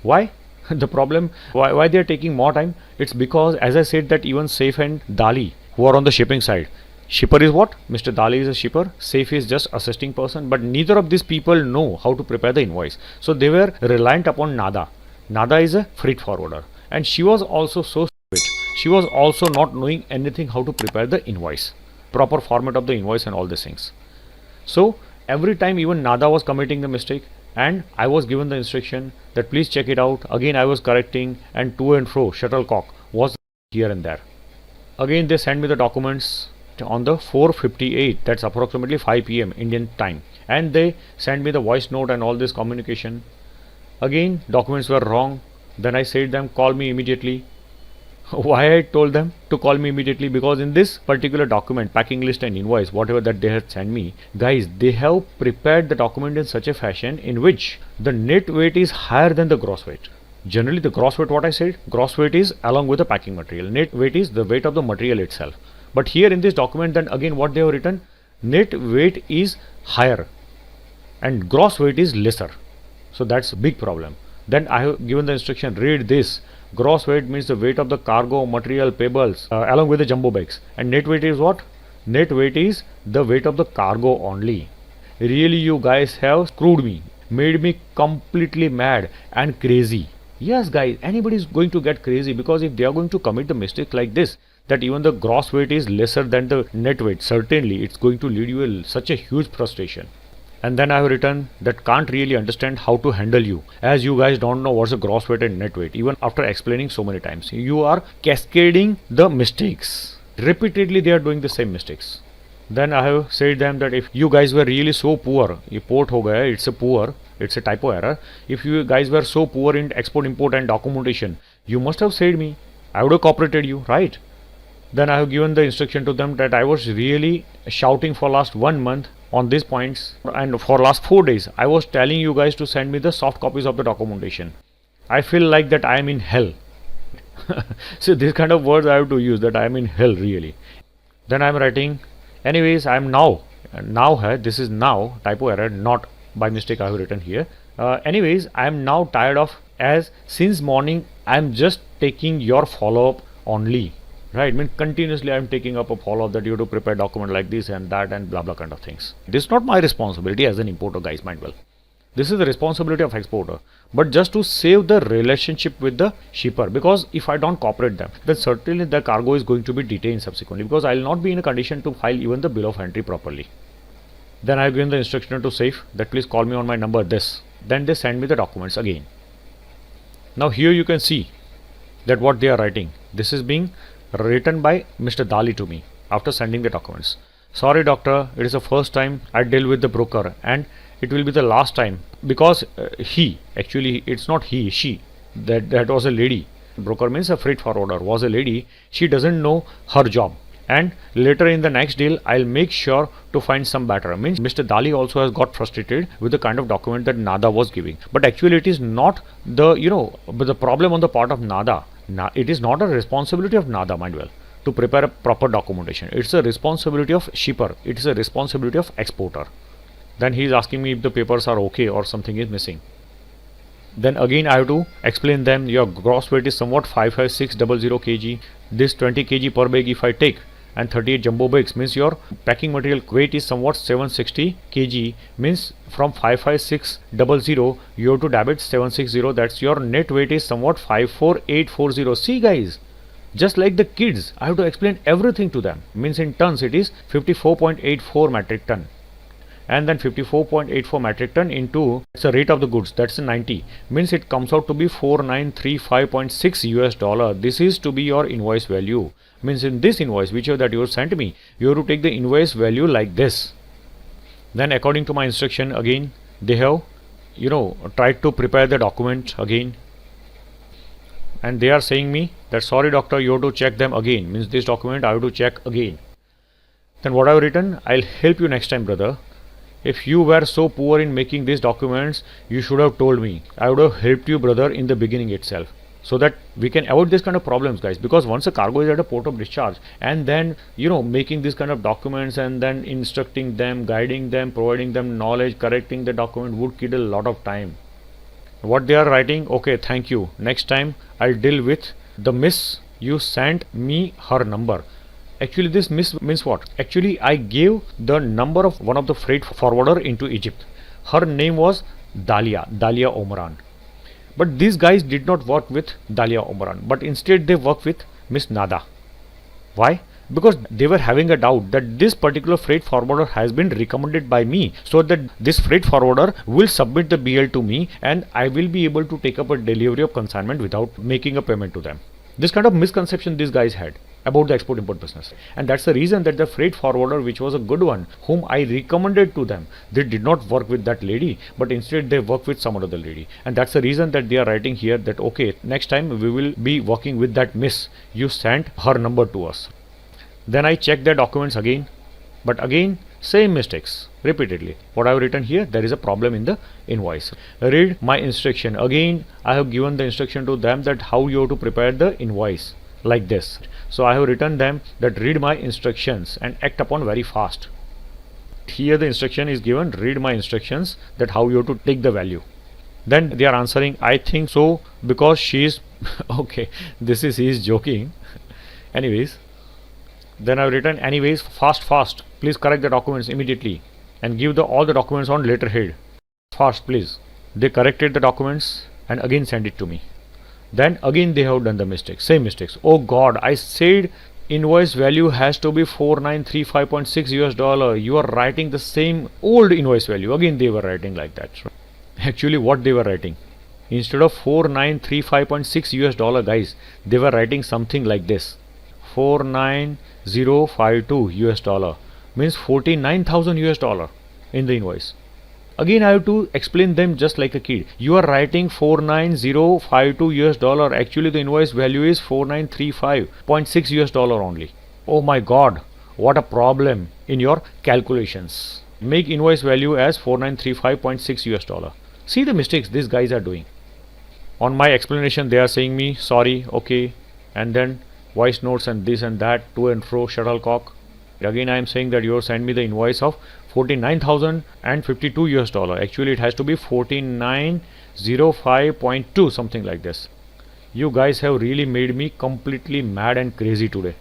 Why? The problem, why they are taking more time? It's because, as I said, that even Saif and Dali, who are on the shipping side, shipper is what? Mr. Dali is a shipper, Saif is just assisting person, but neither of these people know how to prepare the invoice. So they were reliant upon Nada. Nada is a freight forwarder, and she was also so stupid. She was also not knowing anything how to prepare the invoice, proper format of the invoice and all these things. So every time even Nada was committing the mistake and I was given the instruction that please check it out. Again I was correcting, and to and fro shuttlecock was here and there. Again they sent me the documents on the 4:58, that's approximately 5 p.m. Indian time, and they sent me the voice note and all this communication. Again documents were wrong. Then I said them call me immediately. Why I told them to call me immediately? Because in this particular document, packing list and invoice, whatever that they had sent me, guys, they have prepared the document in such a fashion in which the net weight is higher than the gross weight. Generally the gross weight, what I said, gross weight is along with the packing material, net weight is the weight of the material itself. But here in this document, then again what they have written, net weight is higher and gross weight is lesser. So that's a big problem. Then I have given the instruction, read this. Gross weight means the weight of the cargo material payables along with the jumbo bags, and net weight is what? Net weight is the weight of the cargo only. Really you guys have screwed me, made me completely mad and crazy. Yes guys, anybody is going to get crazy, because if they are going to commit the mistake like this, that even the gross weight is lesser than the net weight, certainly it's going to lead you such a huge frustration. And then I have written that can't really understand how to handle you, as you guys don't know what's the gross weight and net weight, even after explaining so many times. You are cascading the mistakes. Repeatedly they are doing the same mistakes. Then I have said them that if you guys were really so poor, ye port ho gaya, it's a typo error. If you guys were so poor in export, import and documentation, you must have said me. I would have cooperated you, right? Then I have given the instruction to them that I was really shouting for last 1 month on these points, and for last 4 days I was telling you guys to send me the soft copies of the documentation. I feel like that I am in hell. So this kind of words I have to use, that I am in hell really. Then I am writing, anyways I am now this is now typo error, not by mistake I have written here. Anyways I am now tired of, as since morning I am just taking your follow-up only. Right, I mean continuously I am taking up a follow-up that you have to prepare document like this and that and blah blah kind of things. This is not my responsibility as an importer, guys, mind well. This is the responsibility of exporter. But just to save the relationship with the shipper, because if I don't cooperate them, then certainly the cargo is going to be detained subsequently, because I will not be in a condition to file even the bill of entry properly. Then I have given the instruction to SAFE that please call me on my number this. Then they send me the documents again. Now here you can see that what they are writing. This is being written by Mr. Dali to me after sending the documents. Sorry doctor, it is the first time I deal with the broker and it will be the last time, because he, actually it's not he, she, that was a lady. Broker means a freight forwarder, was a lady. She doesn't know her job. And later in the next deal, I'll make sure to find some better. Means Mr. Dali also has got frustrated with the kind of document that NADA was giving. But actually it is not the problem on the part of NADA. It is not a responsibility of NADA, mind well, to prepare a proper documentation. It's a responsibility of shipper. It is a responsibility of exporter. Then he is asking me if the papers are okay or something is missing. Then again I have to explain them your gross weight is somewhat 55600 kg. This 20 kg per bag if I take, and 38 jumbo bags means your packing material weight is somewhat 760 kg, means from 55600 you have to debit 760, that's your net weight is somewhat 54840. See guys, just like the kids, I have to explain everything to them. Means in tons it is 54.84 metric ton. And then 54.84 metric ton into, it's a rate of the goods, that's a 90, means it comes out to be 4935.6 US dollar. This is to be your invoice value. Means in this invoice whichever that you sent me, you have to take the invoice value like this. Then according to my instruction again, they have tried to prepare the document again, and they are saying me that sorry doctor, you have to check them again. Means this document I have to check again. Then what I have written, I'll help you next time brother. If you were so poor in making these documents, you should have told me. I would have helped you brother in the beginning itself, so that we can avoid this kind of problems guys. Because once a cargo is at a port of discharge, and then making this kind of documents and then instructing them, guiding them, providing them knowledge, correcting the document would kill a lot of time. What they are writing, okay thank you, next time I'll deal with the miss, you sent me her number. Actually this miss means what? Actually I gave the number of one of the freight forwarder into Egypt. Her name was Dalia Omran. But these guys did not work with Dalia Omran, but instead they worked with Miss Nada. Why? Because they were having a doubt that this particular freight forwarder has been recommended by me, so that this freight forwarder will submit the BL to me and I will be able to take up a delivery of consignment without making a payment to them. This kind of misconception these guys had about the export-import business, and that's the reason that the freight forwarder, which was a good one, whom I recommended to them, they did not work with that lady, but instead they worked with some other lady. And that's the reason that they are writing here that okay, next time we will be working with that miss, you sent her number to us. Then I checked their documents again, but again same mistakes repeatedly. What I have written here, there is a problem in the invoice. Read my instruction. Again I have given the instruction to them that how you have to prepare the invoice like this. So I have written them that read my instructions and act upon very fast. Here the instruction is given, read my instructions, that how you have to take the value. Then they are answering, I think so, because she is okay, he is joking. Anyways, then I have written anyways, fast, please correct the documents immediately and give all the documents on letterhead. Fast please. They corrected the documents and again send it to me. Then again they have done the mistakes, same mistakes. Oh god, I said invoice value has to be 4935.6 US dollar. You are writing the same old invoice value. Again they were writing like that. Actually what they were writing, instead of 4935.6 US dollar guys, they were writing something like this: 49052 US dollar, means 49,000 US dollar in the invoice. Again I have to explain them just like a kid. You are writing 49052 US dollar. Actually the invoice value is 4935.6 US dollar only. Oh my god, what a problem in your calculations. Make invoice value as 4935.6 US dollar. See the mistakes these guys are doing. On my explanation they are saying me sorry, okay, and then voice notes and this and that, to and fro, shuttlecock. Again I am saying that you send me the invoice of 49,052 US dollar. Actually it has to be 4905.2, something like this. You guys have really made me completely mad and crazy today.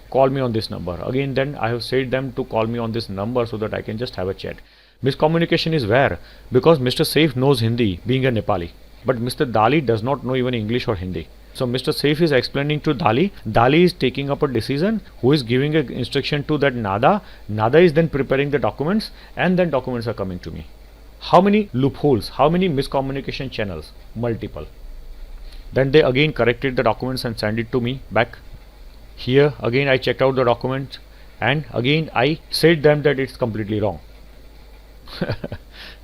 Call me on this number. Again then I have said them to call me on this number so that I can just have a chat. Miscommunication is where? Because Mr. Saif knows Hindi, being a Nepali, but Mr. Dali does not know even English or Hindi. So Mr. Saif is explaining to Dali. Dali is taking up a decision. Who is giving an instruction to that Nada? Nada is then preparing the documents, and then documents are coming to me. How many loopholes? How many miscommunication channels? Multiple. Then they again corrected the documents and sent it to me back. Here again I checked out the document, and again I said them that it's completely wrong.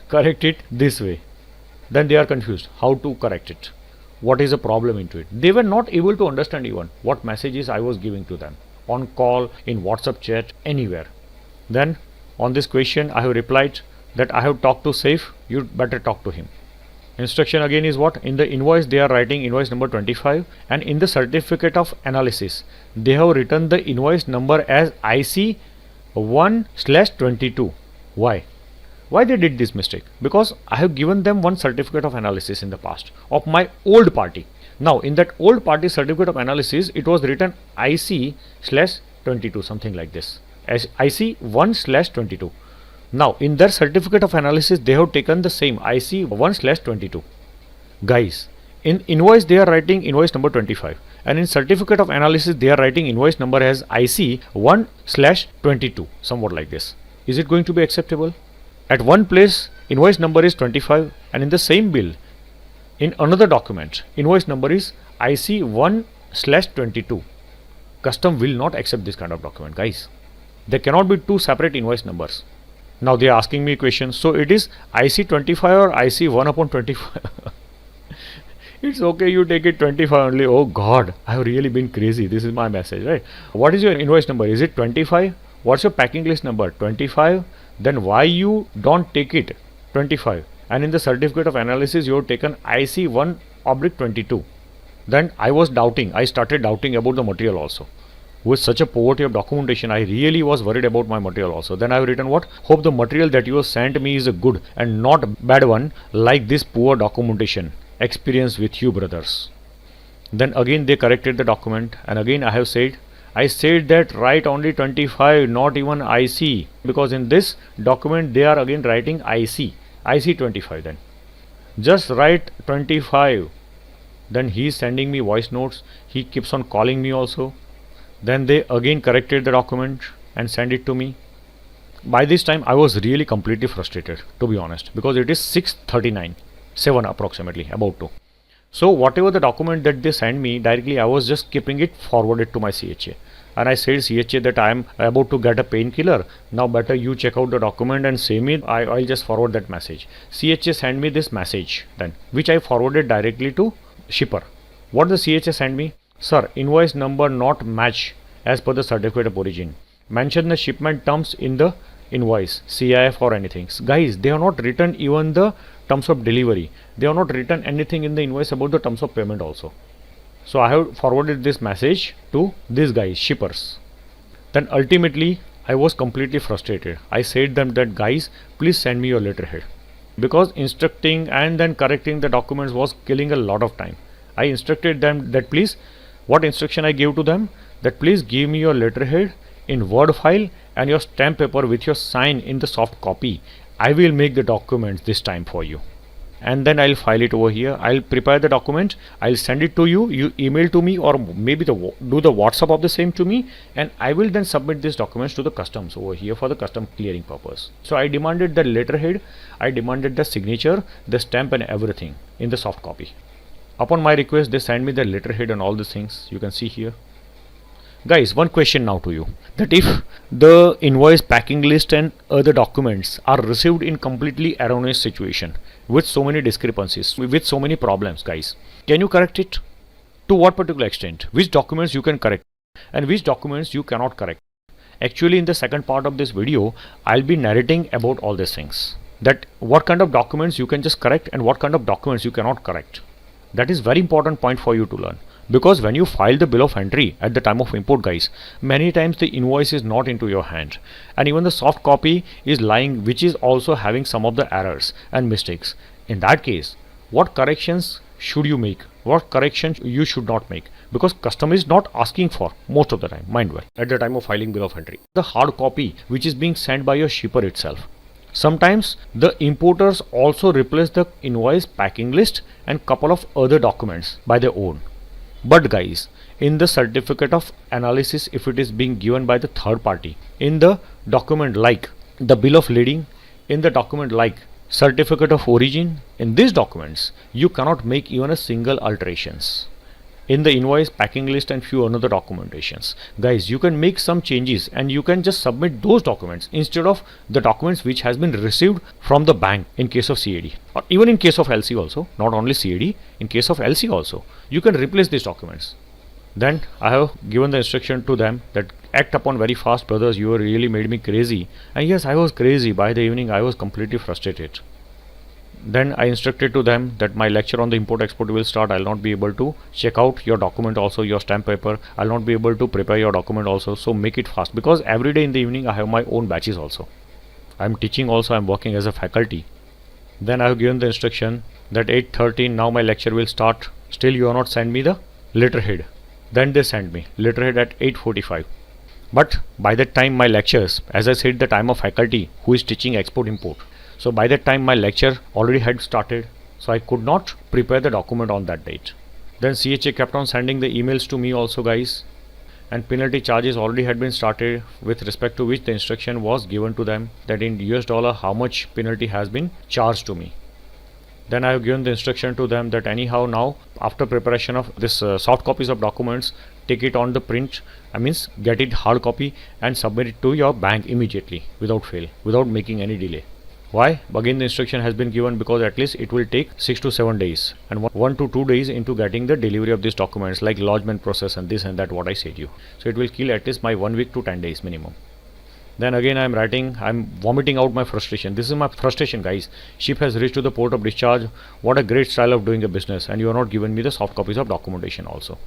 Correct it this way. Then they are confused how to correct it. What is the problem into it? They were not able to understand even what messages I was giving to them on call, in WhatsApp chat, anywhere. Then on this question I have replied that I have talked to Saif, you better talk to him. Instruction again is what? In the invoice they are writing invoice number 25, and in the certificate of analysis they have written the invoice number as IC 1/22. Why? Why they did this mistake? Because I have given them one certificate of analysis in the past of my old party. Now in that old party certificate of analysis it was written IC/22, something like this, as IC 1/22. Now in their certificate of analysis they have taken the same IC 1/22. Guys, in invoice they are writing invoice number 25, and in certificate of analysis they are writing invoice number as IC 1/22, somewhat like this. Is it going to be acceptable? At one place invoice number is 25, and in the same bill in another document invoice number is IC 1/22. Custom will not accept this kind of document, guys. There cannot be two separate invoice numbers. Now they are asking me questions. So it is IC 25 or IC 1/25? It's okay, you take it 25 only. Oh God, I have really been crazy. This is my message, right? What is your invoice number? Is it 25? What's your packing list number? 25. Then why you don't take it 25? And in the certificate of analysis you have taken IC 1/22. Then I was doubting. I started doubting about the material also. With such a poverty of documentation, I really was worried about my material also. Then I have written what? Hope the material that you have sent me is a good and not bad one, like this poor documentation. Experience with you, brothers. Then again they corrected the document, and again I have said, I said that write only 25, not even IC, because in this document they are again writing IC 25. Then just write 25. Then he is sending me voice notes. He keeps on calling me also. Then they again corrected the document and sent it to me. By this time I was really completely frustrated, to be honest, because it is 6:39, 7 approximately, about to. So whatever the document that they sent me directly, I was just keeping it forwarded to my CHA. And I said CHA that I am about to get a painkiller. Now better you check out the document and say me. I'll just forward that message. CHA sent me this message then, which I forwarded directly to shipper. What the CHA sent me? Sir, invoice number not match as per the certificate of origin. Mention the shipment terms in the invoice, CIF or anything. Guys, they have not written even the terms of delivery. They have not written anything in the invoice about the terms of payment also. So I have forwarded this message to these guys, shippers. Then ultimately I was completely frustrated. I said them that guys, please send me your letterhead, because instructing and then correcting the documents was killing a lot of time. I instructed them that please, what instruction I gave to them, that please give me your letterhead in Word file and your stamp paper with your sign in the soft copy. I will make the documents this time for you, and then I'll file it over here. I'll prepare the document, I'll send it to you, you email to me, or maybe do the WhatsApp of the same to me, and I will then submit these documents to the customs over here for the custom clearing purpose. So I demanded the letterhead, I demanded the signature, the stamp and everything in the soft copy. Upon my request they send me the letterhead and all these things you can see here. Guys, one question now to you, that if the invoice, packing list and other documents are received in completely erroneous situation, with so many discrepancies, with so many problems, guys, can you correct it? To what particular extent? Which documents you can correct and which documents you cannot correct? Actually in the second part of this video I'll be narrating about all these things, that what kind of documents you can just correct and what kind of documents you cannot correct. That is very important point for you to learn. Because when you file the bill of entry at the time of import, guys, many times the invoice is not into your hand, and even the soft copy is lying, which is also having some of the errors and mistakes. In that case, what corrections should you make? What corrections you should not make? Because customer is not asking for most of the time, mind well, at the time of filing bill of entry, the hard copy which is being sent by your shipper itself. Sometimes the importers also replace the invoice packing list and couple of other documents by their own. But guys, in the certificate of analysis, if it is being given by the third party, in the document like the bill of lading, in the document like certificate of origin, in these documents you cannot make even a single alterations. In the invoice packing list and few another documentations, guys, you can make some changes and you can just submit those documents instead of the documents which has been received from the bank in case of CAD, or even in case of LC also, not only CAD, in case of LC also you can replace these documents. Then I have given the instruction to them that act upon very fast, brothers, you really made me crazy. And yes, I was crazy. By the evening I was completely frustrated. Then I instructed to them that my lecture on the import export will start. I'll not be able to check out your document also, your stamp paper. I'll not be able to prepare your document also. So make it fast, because every day in the evening I have my own batches also. I'm teaching also, I'm working as a faculty. Then I have given the instruction that 8:30 now my lecture will start. Still you have not sent me the letterhead. Then they sent me letterhead at 8:45. But by that time my lectures, as I said that I'm a faculty who is teaching export import. So by that time my lecture already had started, so I could not prepare the document on that date. Then CHA kept on sending the emails to me also, guys, and penalty charges already had been started, with respect to which the instruction was given to them that in US dollar how much penalty has been charged to me. Then I have given the instruction to them that anyhow now after preparation of this soft copies of documents, take it on the print, I means get it hard copy and submit it to your bank immediately without fail, without making any delay. Why? Again the instruction has been given because at least it will take 6 to 7 days and 1 to 2 days into getting the delivery of these documents, like lodgement process and this and that what I said you. So it will kill at least my 1 week to 10 days minimum. Then again I am writing, I am vomiting out my frustration. This is my frustration, guys. Ship has reached to the port of discharge. What a great style of doing a business, and you are not given me the soft copies of documentation also.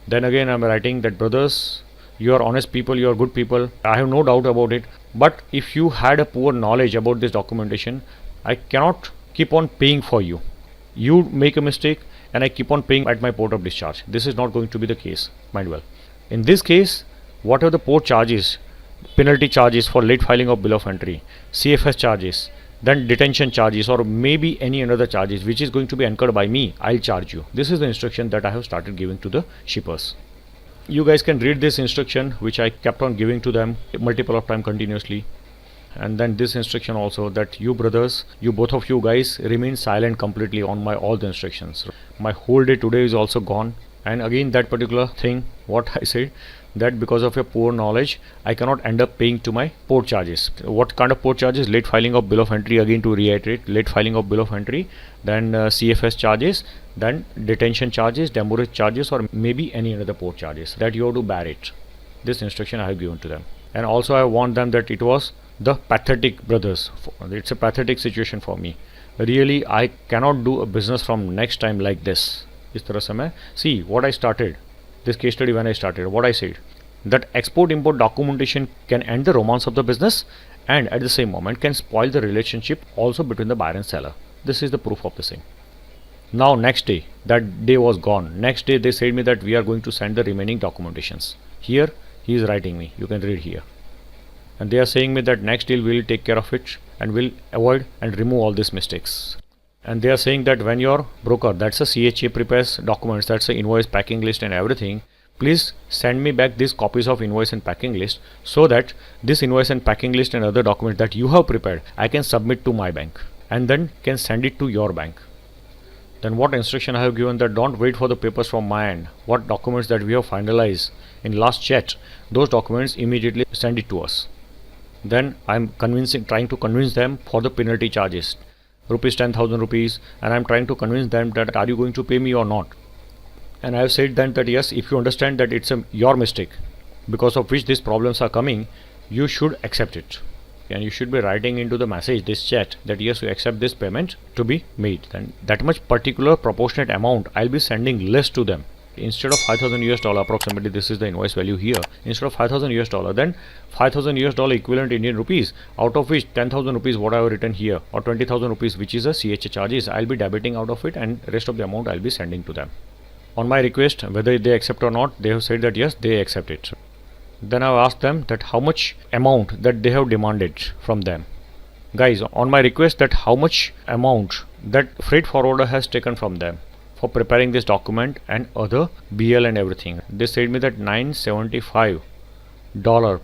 Then again I am writing that brothers, you are honest people, you are good people, I have no doubt about it, but if you had a poor knowledge about this documentation, I cannot keep on paying for you. You make a mistake and I keep on paying at my port of discharge. This is not going to be the case, mind well. In this case, whatever the port charges, penalty charges for late filing of bill of entry, CFS charges, then detention charges, or maybe any another charges which is going to be incurred by me, I'll charge you. This is the instruction that I have started giving to the shippers. You guys can read this instruction which I kept on giving to them multiple of time continuously. And then this instruction also, that you brothers, you both of you guys remain silent completely on my all the instructions. My whole day today is also gone. And again that particular thing what I said, that because of your poor knowledge I cannot end up paying to my port charges. What kind of port charges? Late filing of bill of entry, again to reiterate, late filing of bill of entry, then CFS charges, then detention charges, demurrage charges, or maybe any another port charges that you have to bear it. This instruction I have given to them. And also I warned them that it was the pathetic, brothers, it's a pathetic situation for me. Really I cannot do a business from next time like this. इस तरह से मैं, see what I started, this case study when I started, what I said, that export import documentation can end the romance of the business and at the same moment can spoil the relationship also between the buyer and seller. This is the proof of the same. Now next day, that day was gone. Next day they said me that we are going to send the remaining documentations. Here he is writing me, you can read here. And they are saying me that next deal we will take care of it and will avoid and remove all these mistakes. And they are saying that when your broker, that's a CHA, prepares documents, that's the invoice, packing list and everything, please send me back these copies of invoice and packing list, so that this invoice and packing list and other documents that you have prepared, I can submit to my bank and then can send it to your bank. Then what instruction I have given, that don't wait for the papers from my end. What documents that we have finalized in last chat, those documents immediately send it to us. Then I am trying to convince them for the penalty charges, rupees 10,000 rupees, and I am trying to convince them that are you going to pay me or not. And I have said then that yes, if you understand that it's your mistake because of which these problems are coming, you should accept it. And you should be writing into the message, this chat, that yes, you accept this payment to be made. Then that much particular proportionate amount I'll be sending less to them. Instead of $5,000 approximately, this is the invoice value here. Instead of $5,000, then $5,000 equivalent Indian rupees, out of which 10,000 rupees what I have written here, or 20,000 rupees which is a CHA charges, I'll be debiting out of it, and rest of the amount I'll be sending to them. On my request, whether they accept or not, they have said that yes, they accept it. Then I have asked them that how much amount that they have demanded from them. Guys, on my request that how much amount that freight forwarder has taken from them for preparing this document and other BL and everything, they said me that $975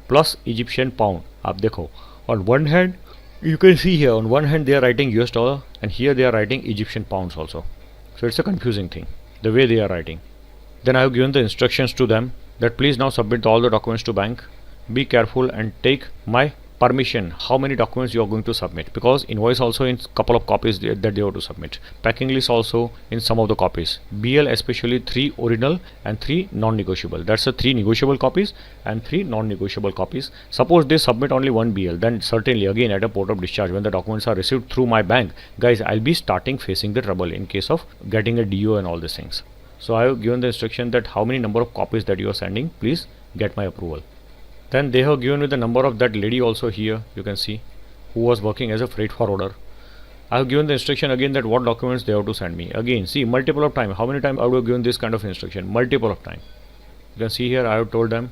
plus Egyptian pound. आप देखो, on one hand you can see here, on one hand they are writing US dollar and here they are writing Egyptian pounds also. So it's a confusing thing the way they are writing. Then I have given the instructions to them that please now submit all the documents to bank. Be careful and take my permission how many documents you are going to submit, because invoice also in couple of copies that they have to submit, packing list also in some of the copies, BL especially 3 original and 3 non-negotiable. That's the 3 negotiable copies and 3 non-negotiable copies. Suppose they submit only 1 BL, then certainly again at a port of discharge when the documents are received through my bank, guys, I'll be starting facing the trouble in case of getting a DO and all these things. So I have given the instruction that how many number of copies that you are sending, please get my approval. Then they have given me the number of that lady also here, you can see, who was working as a freight forwarder. I have given the instruction again that what documents they have to send me. Again, see, multiple of time. How many times I would have given this kind of instruction? Multiple of time. You can see here I have told them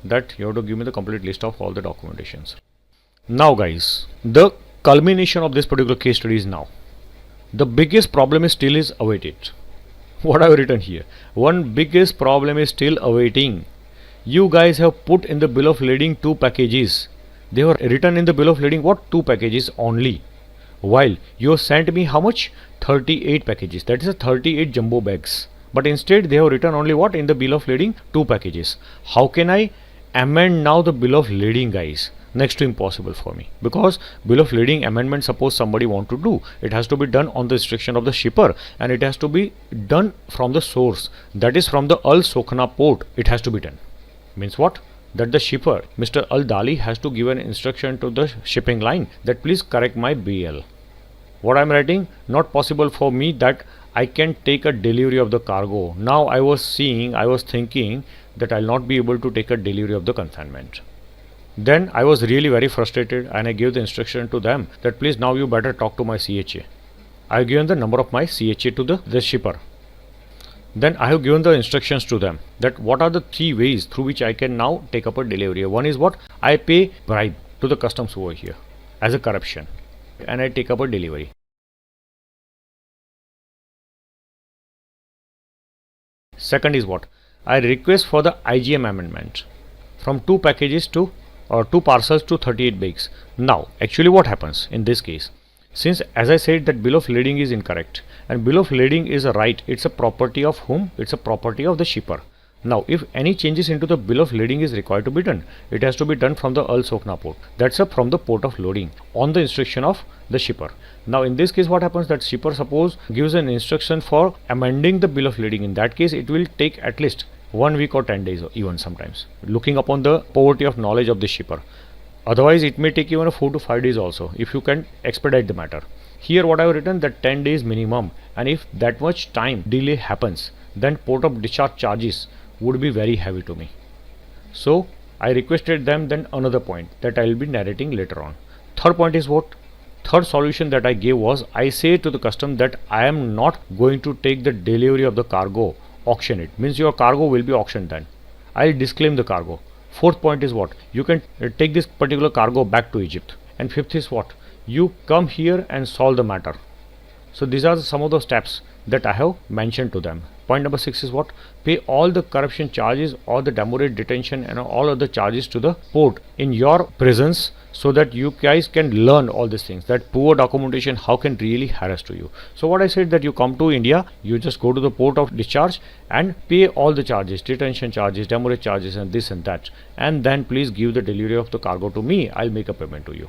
that you have to give me the complete list of all the documentations. Now guys, the culmination of this particular case study is now. The biggest problem is still is awaited. What I have written here? One biggest problem is still awaiting. You guys have put in the bill of lading 2 packages. They were written in the bill of lading what? 2 packages only. While you have sent me how much? 38 packages. That is a 38 jumbo bags. But instead they have written only what in the bill of lading? 2 packages. How can I amend now the bill of lading, guys? Next to impossible for me, because bill of lading amendment, suppose somebody want to do, it has to be done on the instruction of the shipper and it has to be done from the source, that is from the Al Sokhna port. It has to be done. Means what? That the shipper, Mr. Al Dali, has to give an instruction to the shipping line that please correct my BL. What I am writing, not possible for me that I can take a delivery of the cargo. Now I was thinking that I'll not be able to take a delivery of the consignment. Then I was really very frustrated and I gave the instruction to them that please now you better talk to my CHA. I have given the number of my CHA to the shipper. Then I have given the instructions to them that what are the 3 ways through which I can now take up a delivery. One is what? I pay bribe to the customs over here as a corruption and I take up a delivery. Second is what? I request for the IGM amendment from 2 packages to 2 parcels to 38 bags. Now actually what happens in this case? Since as I said that bill of lading is incorrect and bill of lading is a right, it's a property of whom? It's a property of the shipper. Now if any changes into the bill of lading is required to be done, it has to be done from the Al Sokhna port. That's from the port of loading on the instruction of the shipper. Now in this case what happens, that shipper suppose gives an instruction for amending the bill of lading. In that case it will take at least 1 week or 10 days even sometimes, looking upon the poverty of knowledge of the shipper. Otherwise it may take even 4 to 5 days also if you can expedite the matter. Here what I have written that 10 days minimum, and if that much time delay happens then port of discharge charges would be very heavy to me. So I requested them then another point that I will be narrating later on. Third point is what? Third solution that I gave was I say to the custom that I am not going to take the delivery of the cargo, auction it. Means your cargo will be auctioned then. I will disclaim the cargo. Fourth point is what? You can take this particular cargo back to Egypt. And fifth is what? You come here and solve the matter. So these are some of the steps that I have mentioned to them. Point number 6 is what? Pay all the corruption charges or the demurrage, detention and all other charges to the port in your presence, so that you guys can learn all these things, that poor documentation how can really harass to you. So what I said, that you come to India, you just go to the port of discharge and pay all the charges, detention charges, demurrage charges and this and that, and then please give the delivery of the cargo to me. I'll make a payment to you.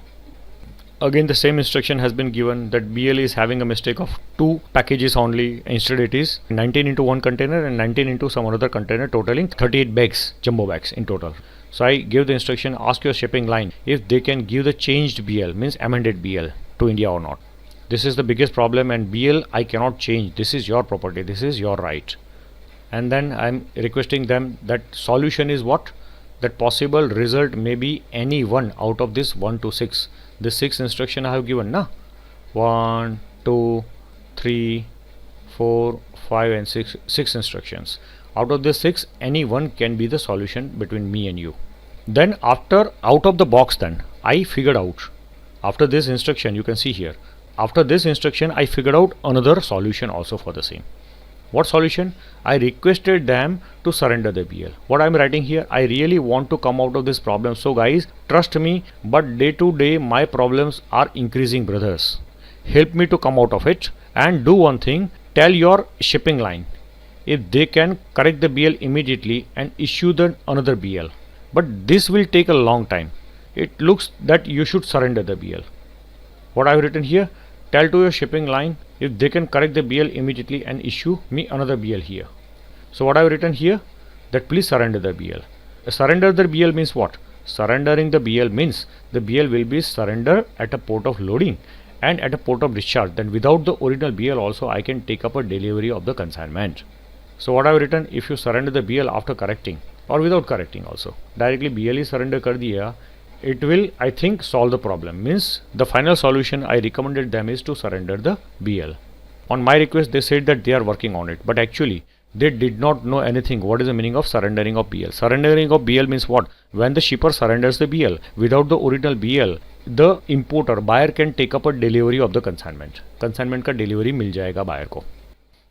Again the same instruction has been given that BL is having a mistake of 2 packages only. Instead it is 19 into 1 container and 19 into some other container, totaling 38 bags, jumbo bags in total. So I gave the instruction, ask your shipping line if they can give the changed BL, means amended BL, to India or not. This is the biggest problem, and BL I cannot change. This is your property, this is your right. And then I'm requesting them that solution is what? That possible result may be any one out of this 1 to 6. The 6 instruction I have given, na? 1, 2, 3, 4, 5 and 6 instructions. Out of the 6, any one can be the solution between me and you. Then after out of the box, then I figured out After this instruction, you can see here, after this instruction I figured out another solution also for the same. What solution? I requested them to surrender the BL. What I'm writing here, I really want to come out of this problem. So guys, trust me, but day to day my problems are increasing, brothers. Help me to come out of it, and do one thing, tell your shipping line if they can correct the BL immediately and issue the another BL. But this will take a long time. It looks that you should surrender the BL. What I've written here, tell to your shipping line if they can correct the BL immediately and issue me another BL here. So what I've written here, that please surrender the BL. Surrender the BL means what? Surrendering the BL means the BL will be surrendered at a port of loading and at a port of discharge. Then without the original BL also I can take up a delivery of the consignment. So what I've written, if you surrender the BL after correcting or without correcting also, directly BL is surrender kar diya, it will, I think, solve the problem. Means the final solution I recommended them is to surrender the BL. On my request they said that they are working on it, but actually they did not know anything. What is the meaning of surrendering of BL? Surrendering of BL means what? When the shipper surrenders the BL, without the original BL, the importer, buyer can take up a delivery of the consignment. Consignment ka delivery mil jayega buyer ko.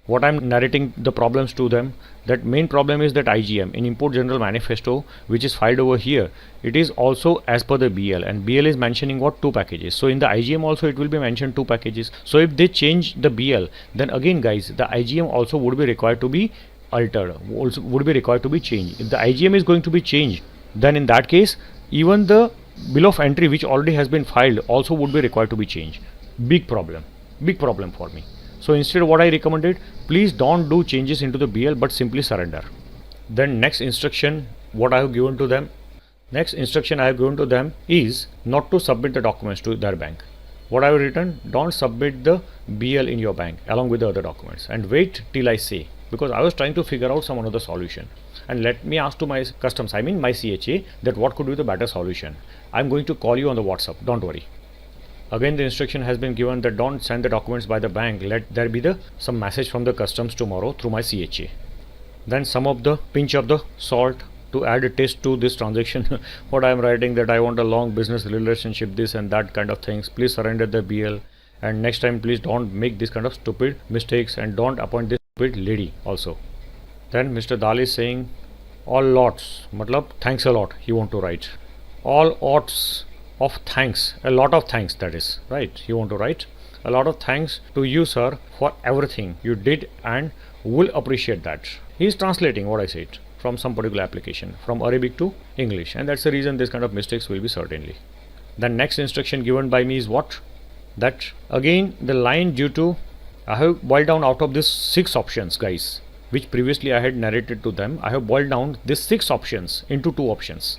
What I'm narrating the problems to them, that main problem is that IGM in Import General Manifesto, which is filed over here, it is also as per the BL, and BL is mentioning what? 2 packages. So in the IGM also it will be mentioned 2 packages. So if they change the BL, then again guys, the IGM also would be required to be altered, also would be required to be changed. If the IGM is going to be changed, then in that case even the bill of entry which already has been filed also would be required to be changed. Big problem for me. So instead what I recommended, please don't do changes into the BL but simply surrender. Then next instruction what I have given to them, is not to submit the documents to their bank. What I have written, don't submit the BL in your bank along with the other documents and wait till I say, because I was trying to figure out some another solution. And let me ask to my customs, I mean my CHA, that what could be the better solution. I'm going to call you on the WhatsApp, don't worry. Again the instruction has been given that don't send the documents by the bank, let there be some message from the customs tomorrow through my CHA. Then some of the pinch of the salt to add a taste to this transaction. What I am writing, that I want a long business relationship, this and that kind of things. Please surrender the BL, and next time please don't make this kind of stupid mistakes and don't appoint this stupid lady also. Then Mr. Dal is saying all lots, matlab thanks a lot, you want to write. All odds of thanks, a lot of thanks, that is right, you want to write a lot of thanks to you sir for everything you did and will appreciate that. He is translating what I said from some particular application from Arabic to English, and that's the reason this kind of mistakes will be certainly. The next instruction given by me is what? That again the line due to, I have boiled down out of this 6 options guys, which previously I had narrated to them. I have boiled down these 6 options into 2 options.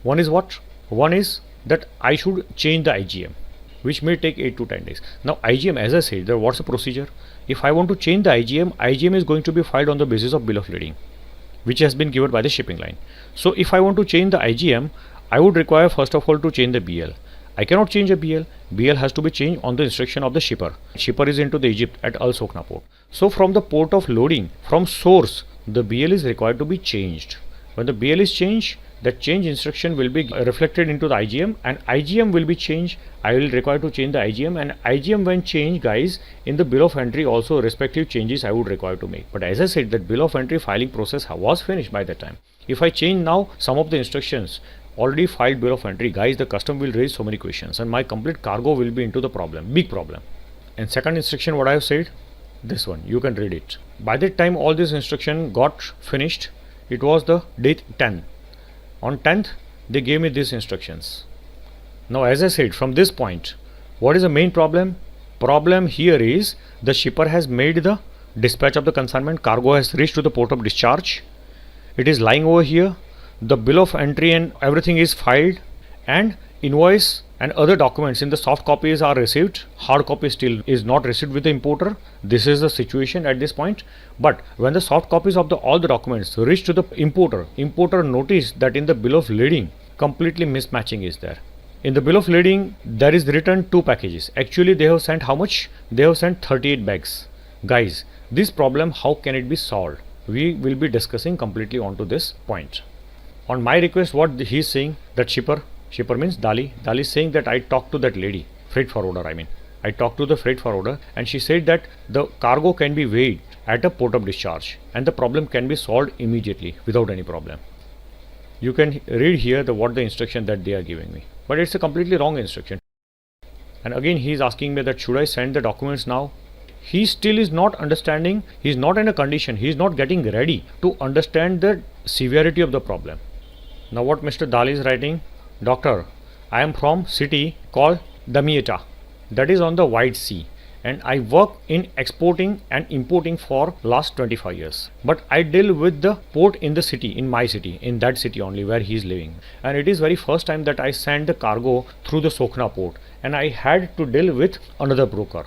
One is what? One is that I should change the IGM, which may take 8 to 10 days. Now IGM, as I said, what's the procedure? If I want to change the IGM is going to be filed on the basis of bill of lading, which has been given by the shipping line. So if I want to change the IGM, I would require first of all to change the BL. I cannot change a BL. BL has to be changed on the instruction of the shipper. Shipper is into the Egypt at Al Sokna port. So from the port of loading, from source, the BL is required to be changed. When the BL is changed, that change instruction will be reflected into the IGM, and IGM will be changed. I will require to change the IGM, and IGM when changed guys, in the bill of entry also respective changes I would require to make. But as I said, that bill of entry filing process was finished by that time. If I change now some of the instructions, already filed bill of entry, guys, the custom will raise so many questions and my complete cargo will be into the problem, big problem. And second instruction what I have said, this one, you can read it. By that time all this instruction got finished. It was the date 10. On 10th, they gave me these instructions. Now as I said, from this point, what is the main problem? Problem here is the shipper has made the dispatch of the consignment, cargo has reached to the port of discharge. It is lying over here. The bill of entry and everything is filed, and invoice and other documents in the soft copies are received. Hard copy still is not received with the importer. This is the situation at this point. But when the soft copies of all the documents reach to the importer noticed that in the bill of lading completely mismatching is there. In the bill of lading there is written 2 packages. Actually they have sent how much? They have sent 38 bags. Guys, this problem, how can it be solved? We will be discussing completely onto this point. On my request, what he is saying, that shipper means Dali is saying that I talked to that lady freight forwarder, I mean. I talked to the freight forwarder and she said that the cargo can be weighed at a port of discharge and the problem can be solved immediately without any problem. You can read here what the instruction that they are giving me, but it's a completely wrong instruction. And again he is asking me that should I send the documents now? He still is not understanding, he is not in a condition, he is not getting ready to understand the severity of the problem. Now what Mr. Dali is writing, Doctor, I am from city called Damietta, that is on the White Sea, and I work in exporting and importing for last 25 years. But I deal with the port in the city, in my city, in that city only where he is living. And it is very first time that I send the cargo through the Sokhna port and I had to deal with another broker.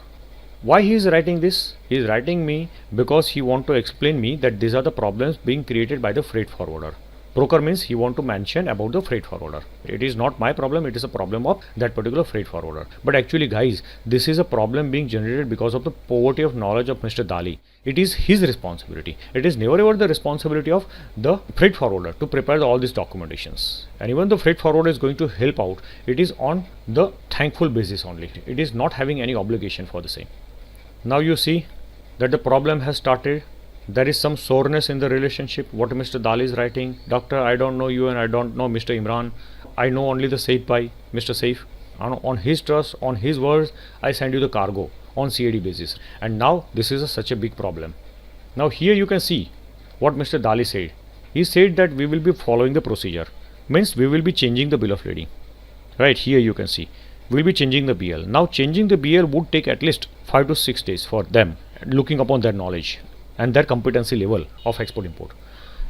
Why he is writing this? He is writing me because he want to explain me that these are the problems being created by the freight forwarder. Broker means he want to mention about the freight forwarder. It is not my problem, it is a problem of that particular freight forwarder. But actually guys, this is a problem being generated because of the poverty of knowledge of Mr. Dali. It is his responsibility. It is never ever the responsibility of the freight forwarder to prepare all these documentations. And even the freight forwarder is going to help out, it is on the thankful basis only. It is not having any obligation for the same. Now you see that the problem has started. There is some soreness in the relationship. What Mr. Dali is writing, Doctor, I don't know you and I don't know Mr. Imran. I know only the Saif Bhai, Mr. Saif. On his trust, on his words, I send you the cargo on CAD basis. And now this is such a big problem. Now here you can see what Mr. Dali said. He said that we will be following the procedure. Means we will be changing the bill of lading. Right here you can see. We will be changing the BL. Now changing the BL would take at least 5 to 6 days for them, looking upon their knowledge and their competency level of export import.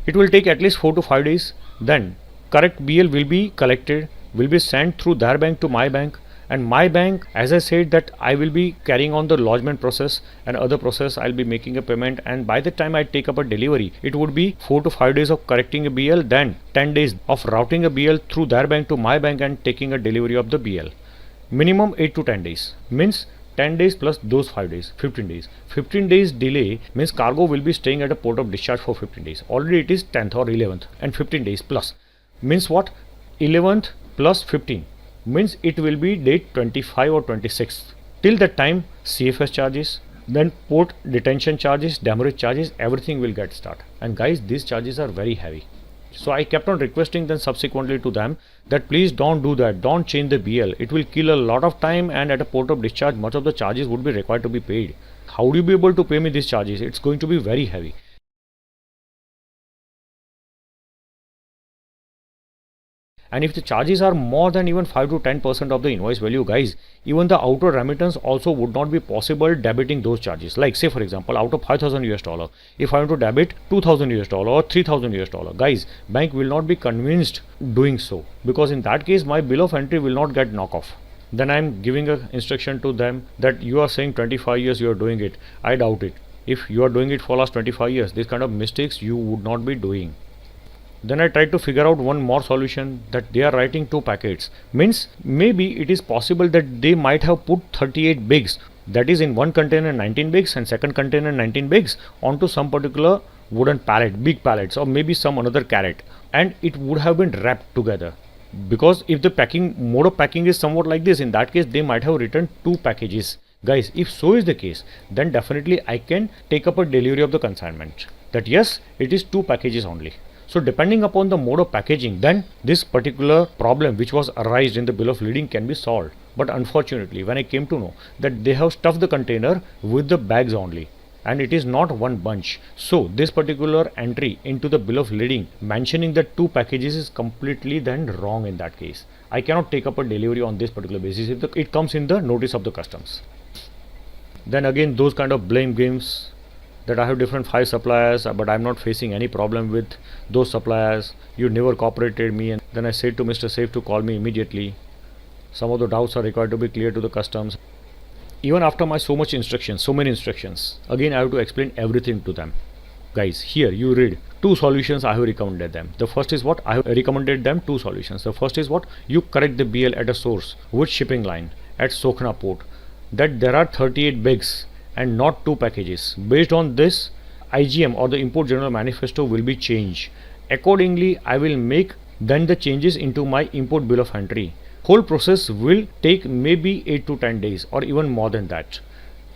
It will take at least 4 to 5 days. Then correct BL will be collected, will be sent through their bank to my bank, and my bank, as I said, that I will be carrying on the lodgement process and other process. I'll be making a payment, and by the time I take up a delivery, it would be 4 to 5 days of correcting a BL, then 10 days of routing a BL through their bank to my bank and taking a delivery of the BL. Minimum 8 to 10 days means 10 days plus those 5 days, 15 days. 15 days delay means cargo will be staying at a port of discharge for 15 days. Already it is 10th or 11th and 15 days plus. Means what? 11th plus 15 means it will be date 25 or 26th. Till that time CFS charges, then port detention charges, demurrage charges, everything will get started. And guys, these charges are very heavy. So I kept on requesting then subsequently to them that please don't do that, don't change the BL. It will kill a lot of time, and at a port of discharge much of the charges would be required to be paid. How would you be able to pay me these charges? It's going to be very heavy. And if the charges are more than even 5 to 10% of the invoice value, guys, even the outer remittance also would not be possible debiting those charges. Like say for example, out of $5,000, if I want to debit $2,000 or $3,000, guys, bank will not be convinced doing so, because in that case my bill of entry will not get knock off. Then I am giving a instruction to them that you are saying 25 years you are doing it. I doubt it. If you are doing it for last 25 years, this kind of mistakes you would not be doing. Then I tried to figure out one more solution, that they are writing 2 packets. Means maybe it is possible that they might have put 38 bags, that is in one container 19 bags and second container 19 bags onto some particular wooden pallet, big pallets, or maybe some another carrot, and it would have been wrapped together. Because if the packing mode of packing is somewhat like this, in that case they might have written 2 packages. Guys, if so is the case, then definitely I can take up a delivery of the consignment, that yes, it is 2 packages only. So depending upon the mode of packaging, then this particular problem which was arised in the bill of lading can be solved. But unfortunately, when I came to know that they have stuffed the container with the bags only, and it is not one bunch, so this particular entry into the bill of lading mentioning the 2 packages is completely then wrong. In that case, I cannot take up a delivery on this particular basis if it comes in the notice of the customs. Then again, those kind of blame games, that I have different 5 suppliers, but I'm not facing any problem with those suppliers. You never cooperated me. And then I said to Mr. Saif to call me immediately. Some of the doubts are required to be clear to the customs. Even after my so many instructions, again I have to explain everything to them. Guys, here you read 2 solutions I have recommended them. The first is what? I have recommended them 2 solutions. The first is what? You correct the BL at a source with shipping line at Sokhna port, that there are 38 bags and not 2 packages. Based on this, IGM or the Import General Manifesto will be changed. Accordingly, I will make then the changes into my import bill of entry. whole process will take maybe 8 to 10 days or even more than that.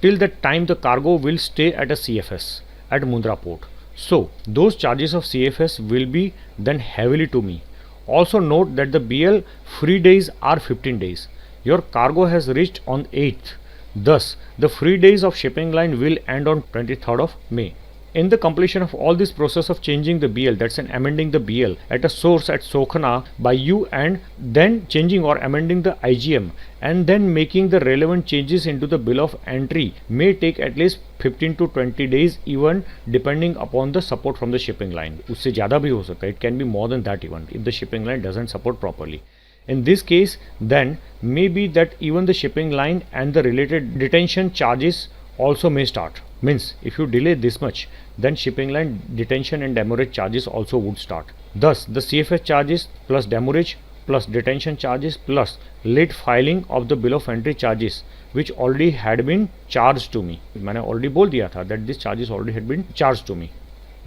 Till that time the cargo will stay at a CFS at Mundra Port. So those charges of CFS will be then heavily to me. Also note that the BL free days are 15 days. Your cargo has reached on 8th. Thus, the free days of shipping line will end on 23rd of May. In the completion of all this process of changing the BL, that's an amending the BL at a source at Sokhna by you, and then changing or amending the IGM and then making the relevant changes into the bill of entry may take at least 15 to 20 days, even depending upon the support from the shipping line. उससे ज़्यादा भी हो सकता है. It can be more than that even if the shipping line doesn't support properly. In this case, then maybe that even the shipping line and the related detention charges also may start. Means if you delay this much, then shipping line detention and demurrage charges also would start. Thus, the CFS charges plus demurrage plus detention charges plus late filing of the bill of entry charges, which already had been charged to me. मैंने already बोल दिया था that these charges already had been charged to me.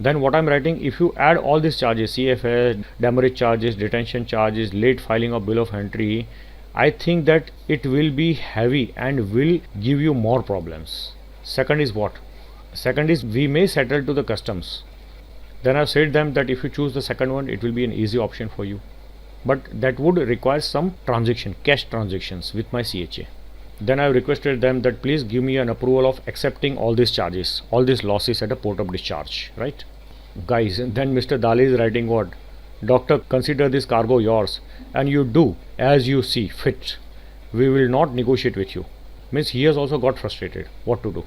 Then what I'm writing, if you add all these charges, CFS, demurrage charges, detention charges, late filing of bill of entry, I think that it will be heavy and will give you more problems. Second is what? Second is we may settle to the customs. Then I've said them that if you choose the second one, it will be an easy option for you. But that would require some transaction, cash transactions with my CHA. Then I requested them that please give me an approval of accepting all these charges, all these losses at a port of discharge, right? Guys, then Mr. Dali is writing what? Doctor, consider this cargo yours and you do as you see fit. We will not negotiate with you. Means he has also got frustrated. What to do?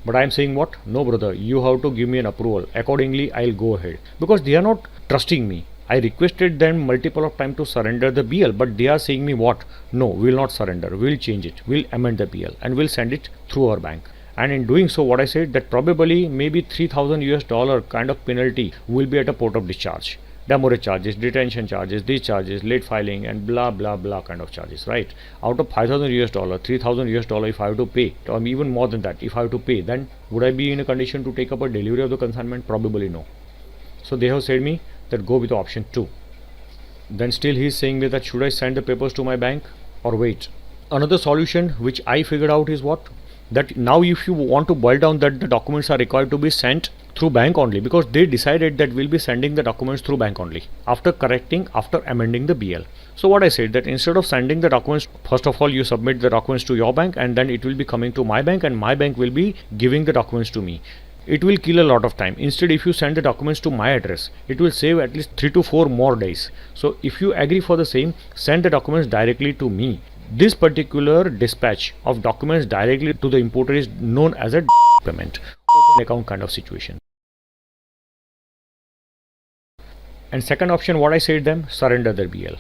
But I am saying what? No brother, you have to give me an approval. Accordingly, I'll go ahead. Because they are not trusting me. I requested them multiple of time to surrender the BL, but they are saying me what? No, we will not surrender. We will change it. We will amend the BL and we'll send it through our bank. And in doing so, what I said that probably maybe 3,000 US dollar kind of penalty will be at a port of discharge. Demurrage charges, detention charges, these charges, late filing and blah blah blah kind of charges, right? Out of 5,000 US dollar, 3,000 US dollar if I have to pay, or even more than that, if I have to pay, then would I be in a condition to take up a delivery of the consignment? Probably no. So they have said me that go with option 2. Then still he is saying me that should I send the papers to my bank or wait? Another solution which I figured out is what? That now if you want to boil down that the documents are required to be sent through bank only, because they decided that we'll be sending the documents through bank only after amending the BL. So what I said that instead of sending the documents, first of all you submit the documents to your bank and then it will be coming to my bank and my bank will be giving the documents to me. It will kill a lot of time. Instead, if you send the documents to my address, it will save at least 3 to 4 more days. So if you agree for the same, send the documents directly to me. This particular dispatch of documents directly to the importer is known as a payment, open account kind of situation. And second option, what I said them, surrender their BL.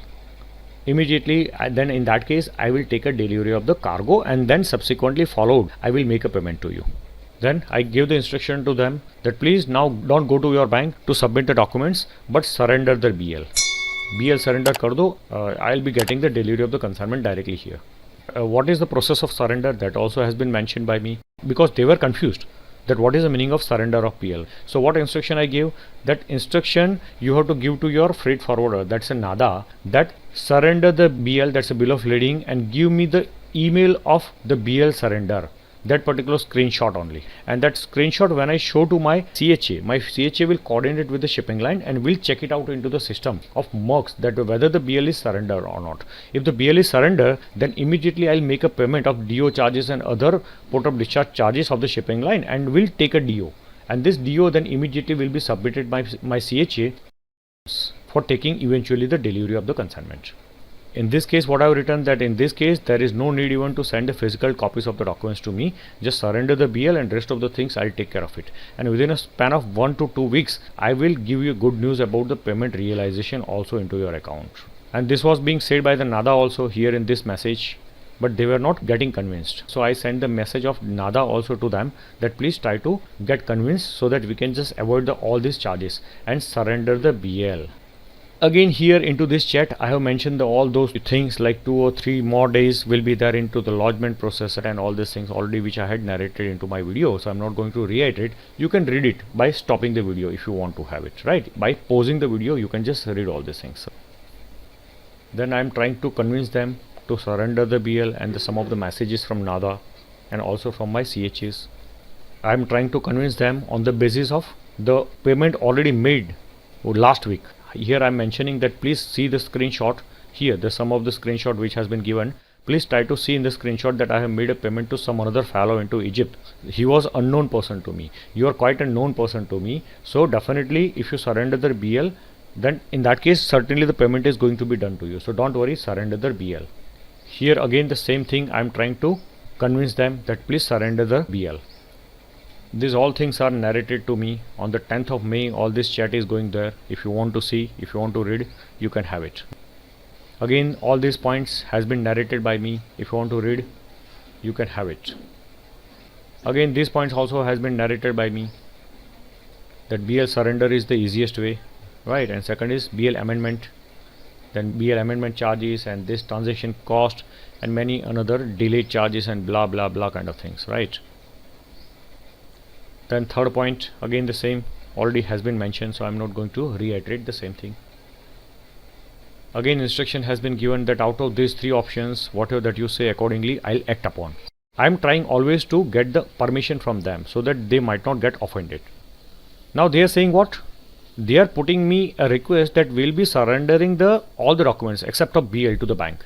Immediately, then in that case, I will take a delivery of the cargo and then subsequently followed, I will make a payment to you. Then I give the instruction to them that please now don't go to your bank to submit the documents, but surrender the BL. BL surrender kar do, I'll be getting the delivery of the consignment directly here. What is the process of surrender? That also has been mentioned by me because they were confused that what is the meaning of surrender of BL. So what instruction I give? That instruction you have to give to your freight forwarder, that's a NADA, that surrender the BL, that's a bill of lading, and give me the email of the BL surrender. That particular screenshot only, and that screenshot when I show to my CHA will coordinate with the shipping line and will check it out into the system of Mercs that whether the BL is surrender or not. If the BL is surrender, then immediately I'll make a payment of DO charges and other port of discharge charges of the shipping line and will take a DO, and this DO then immediately will be submitted by my CHA for taking eventually the delivery of the consignment. In this case, what I have written that in this case there is no need even to send the physical copies of the documents to me. Just surrender the BL and rest of the things I'll take care of it. And within a span of 1 to 2 weeks, I will give you good news about the payment realization also into your account. And this was being said by the NADA also here in this message, but they were not getting convinced. So I sent the message of NADA also to them that please try to get convinced so that we can just avoid all these charges and surrender the BL. Again here into this chat I have mentioned all those things like 2 or 3 more days will be there into the lodgement process and all these things already which I had narrated into my video, so I'm not going to reiterate. You can read it by stopping the video if you want to have it, right? By pausing the video you can just read all these things. Then I am trying to convince them to surrender the BL and some of the messages from NADA and also from my CHAs. I am trying to convince them on the basis of the payment already made last week. Here I am mentioning that please see the screenshot. Here the sum of the screenshot which has been given. Please try to see in the screenshot that I have made a payment to some another fellow into Egypt. He was unknown person to me. You are quite a known person to me. So definitely if you surrender the BL, then in that case certainly the payment is going to be done to you. So don't worry, surrender the BL. Here again the same thing, I am trying to convince them that please surrender the BL. These all things are narrated to me on the 10th of May. All this chat is going there. If you want to see, if you want to read, you can have it. Again, all these points has been narrated by me. If you want to read, you can have it. Again, these points also has been narrated by me. That BL surrender is the easiest way, right? And second is BL amendment. Then BL amendment charges and this transaction cost and many another delay charges and blah blah blah kind of things, right? Then third point, again the same, already has been mentioned, so I am not going to reiterate the same thing. Again instruction has been given that out of these three options, whatever that you say accordingly, I'll act upon. I am trying always to get the permission from them so that they might not get offended. Now they are saying what? They are putting me a request that we'll be surrendering all the documents except of BL to the bank.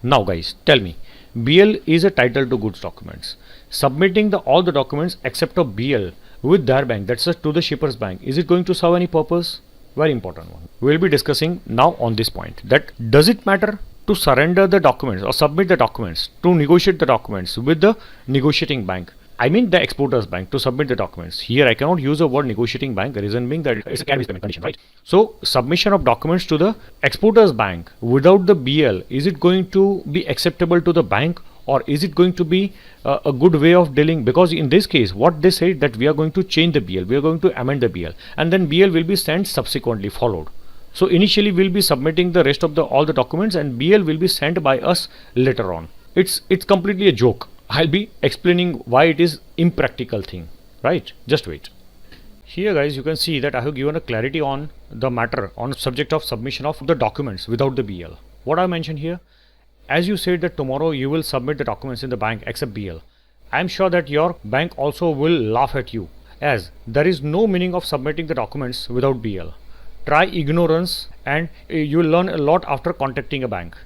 Now guys, tell me, BL is a title to goods documents. Submitting all the documents except of BL with their bank, that's to the shipper's bank, is it going to serve any purpose? Very important one. We will be discussing now on this point, that does it matter to surrender the documents or submit the documents, to negotiate the documents with the negotiating bank? I mean the exporter's bank, to submit the documents. Here I cannot use the word negotiating bank, reason being that it's a carry payment condition, right? So submission of documents to the exporter's bank without the BL, is it going to be acceptable to the bank, or is it going to be a good way of dealing? Because in this case what they said that we are going to change the BL, we are going to amend the BL, and then BL will be sent subsequently followed. So initially we'll be submitting the rest of all the documents and BL will be sent by us later on. It's completely a joke. I'll be explaining why it is impractical thing, right? Just wait. Here guys, you can see that I have given a clarity on the matter on subject of submission of the documents without the BL. What I mentioned here, as you said that tomorrow you will submit the documents in the bank except BL, I am sure that your bank also will laugh at you, as there is no meaning of submitting the documents without BL. Try ignorance and you will learn a lot after contacting a bank.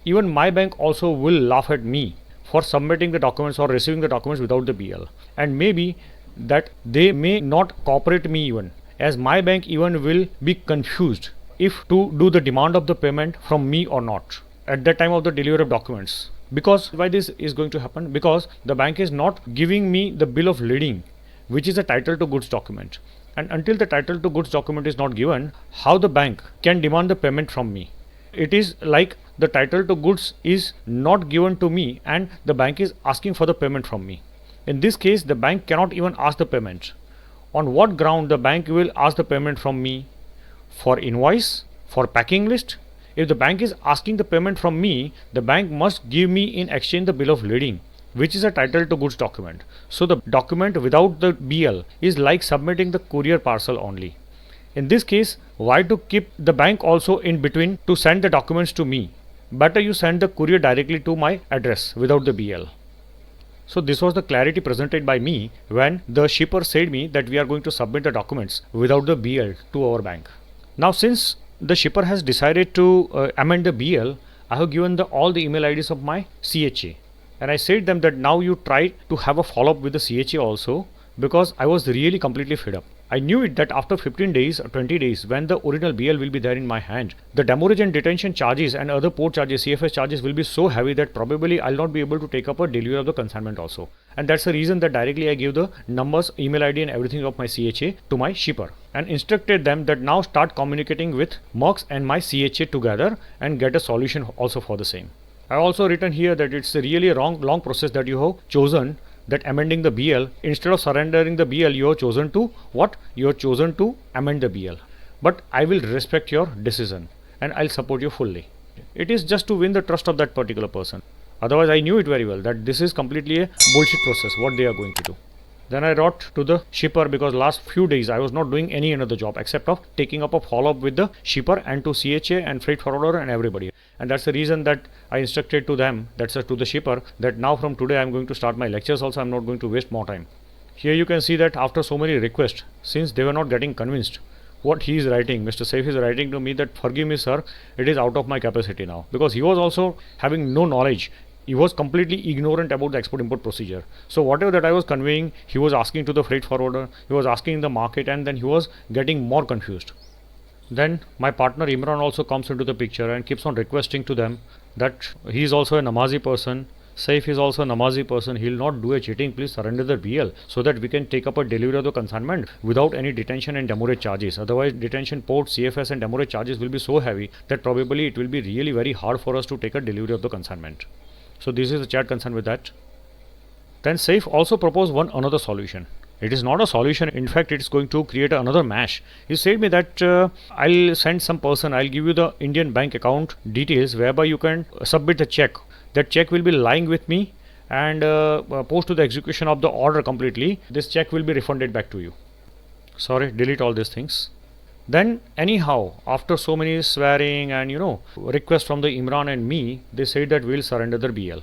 Even my bank also will laugh at me for submitting the documents or receiving the documents without the BL, and maybe that they may not cooperate me even, as my bank even will be confused if to do the demand of the payment from me or not at the time of the delivery of documents. Because why this is going to happen? Because the bank is not giving me the bill of lading, which is a title to goods document, and until the title to goods document is not given, how the bank can demand the payment from me? It is like the title to goods is not given to me and the bank is asking for the payment from me. In this case, the bank cannot even ask the payment. On what ground the bank will ask the payment from me? For invoice? For packing list? If the bank is asking the payment from me, the bank must give me in exchange the bill of lading, which is a title to goods document. So the document without the BL is like submitting the courier parcel only. In this case, why to keep the bank also in between to send the documents to me? Better you send the courier directly to my address without the BL. So this was the clarity presented by me when the shipper said me that we are going to submit the documents without the BL to our bank. Now since the shipper has decided to amend the BL, I have given all the email IDs of my CHA, and I said them that now you try to have a follow-up with the CHA also, because I was really completely fed up. I knew it that after 15 days or 20 days, when the original BL will be there in my hand, the demurrage and detention charges and other port charges, CFS charges will be so heavy that probably I'll not be able to take up a delivery of the consignment also. And that's the reason that directly I gave the numbers, email ID and everything of my CHA to my shipper and instructed them that now start communicating with Mox and my CHA together and get a solution also for the same. I also written here that it's really a long process that you have chosen, that amending the BL, instead of surrendering the BL, you have chosen to what? You have chosen to amend the BL. But I will respect your decision and I'll support you fully. It is just to win the trust of that particular person. Otherwise, I knew it very well that this is completely a bullshit process what they are going to do. Then I wrote to the shipper because last few days I was not doing any another job except of taking up a follow-up with the shipper and to CHA and freight forwarder and everybody. And that's the reason that I instructed to them, that's to the shipper, that now from today I'm going to start my lectures also. I'm not going to waste more time. Here you can see that after so many requests, since they were not getting convinced, what he is writing, Mr. Saif is writing to me that forgive me sir, it is out of my capacity now, because he was also having no knowledge. He was completely ignorant about the export import procedure. So whatever that I was conveying, he was asking to the freight forwarder, he was asking in the market, and then he was getting more confused. Then my partner Imran also comes into the picture and keeps on requesting to them that he is also a Namazi person. Saif is also a Namazi person. He will not do a cheating. Please surrender the BL so that we can take up a delivery of the consignment without any detention and demurrage charges. Otherwise, detention, port, CFS and demurrage charges will be so heavy that probably it will be really very hard for us to take a delivery of the consignment. So this is the chat concerned with that. Then Saif also proposed one another solution. It is not a solution. In fact, it's going to create another mash. He said me that I'll send some person. I'll give you the Indian bank account details whereby you can submit the check. That check will be lying with me and post to the execution of the order completely. This check will be refunded back to you. Sorry, delete all these things. Then anyhow, after so many swearing and requests from the Imran and me, they said that we'll surrender the BL.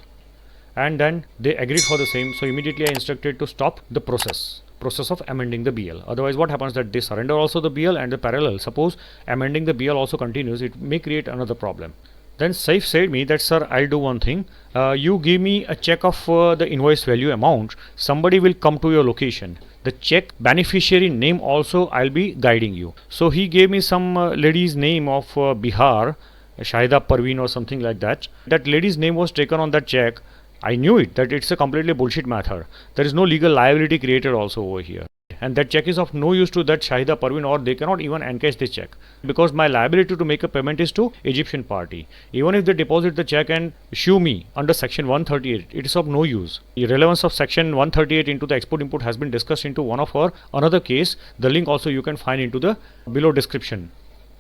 And then they agreed for the same. So immediately I instructed to stop the process of amending the BL. Otherwise what happens that they surrender also the BL and the parallel. Suppose amending the BL also continues, it may create another problem. Then Saif said me that sir, I'll do one thing. You give me a check of the invoice value amount. Somebody will come to your location. The check beneficiary name also I'll be guiding you. So he gave me some lady's name of Bihar, Shahida Parveen or something like that. That lady's name was taken on that check. I knew it that it's a completely bullshit method. There is no legal liability created also over here. And that check is of no use to that Shahida Parveen, or they cannot even encash this check. Because my liability to make a payment is to Egyptian party. Even if they deposit the check and sue me under section 138, it is of no use. The relevance of section 138 into the export import has been discussed into one of our another case. The link also you can find into the below description.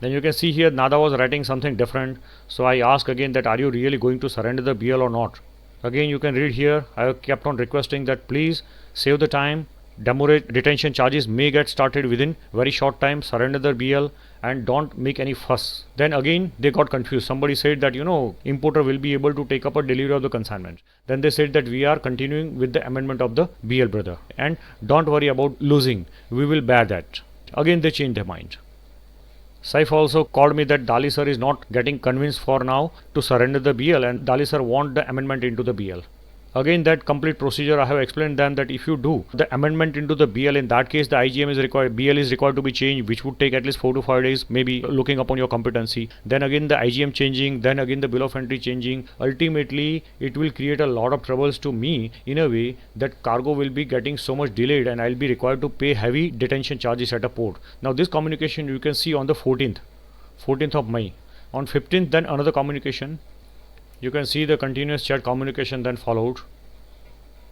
Then you can see here Nada was writing something different. So I asked again that are you really going to surrender the BL or not? Again you can read here, I have kept on requesting that please save the time. Demurrage detention charges may get started within very short time. Surrender the BL and don't make any fuss. Then again they got confused. Somebody said that importer will be able to take up a delivery of the consignment. Then they said that we are continuing with the amendment of the BL brother and don't worry about losing. We will bear that. Again they changed their mind. Saif also called me that Dali sir is not getting convinced for now to surrender the BL and Dali sir want the amendment into the BL. Again that complete procedure I have explained them that if you do the amendment into the BL, in that case the IGM is required, BL is required to be changed, which would take at least 4 to 5 days, maybe looking upon your competency. Then again the IGM changing, then again the bill of entry changing. Ultimately it will create a lot of troubles to me in a way that cargo will be getting so much delayed and I'll be required to pay heavy detention charges at a port. Now this communication you can see on the 14th of May. On 15th then another communication. You can see the continuous chat communication then followed.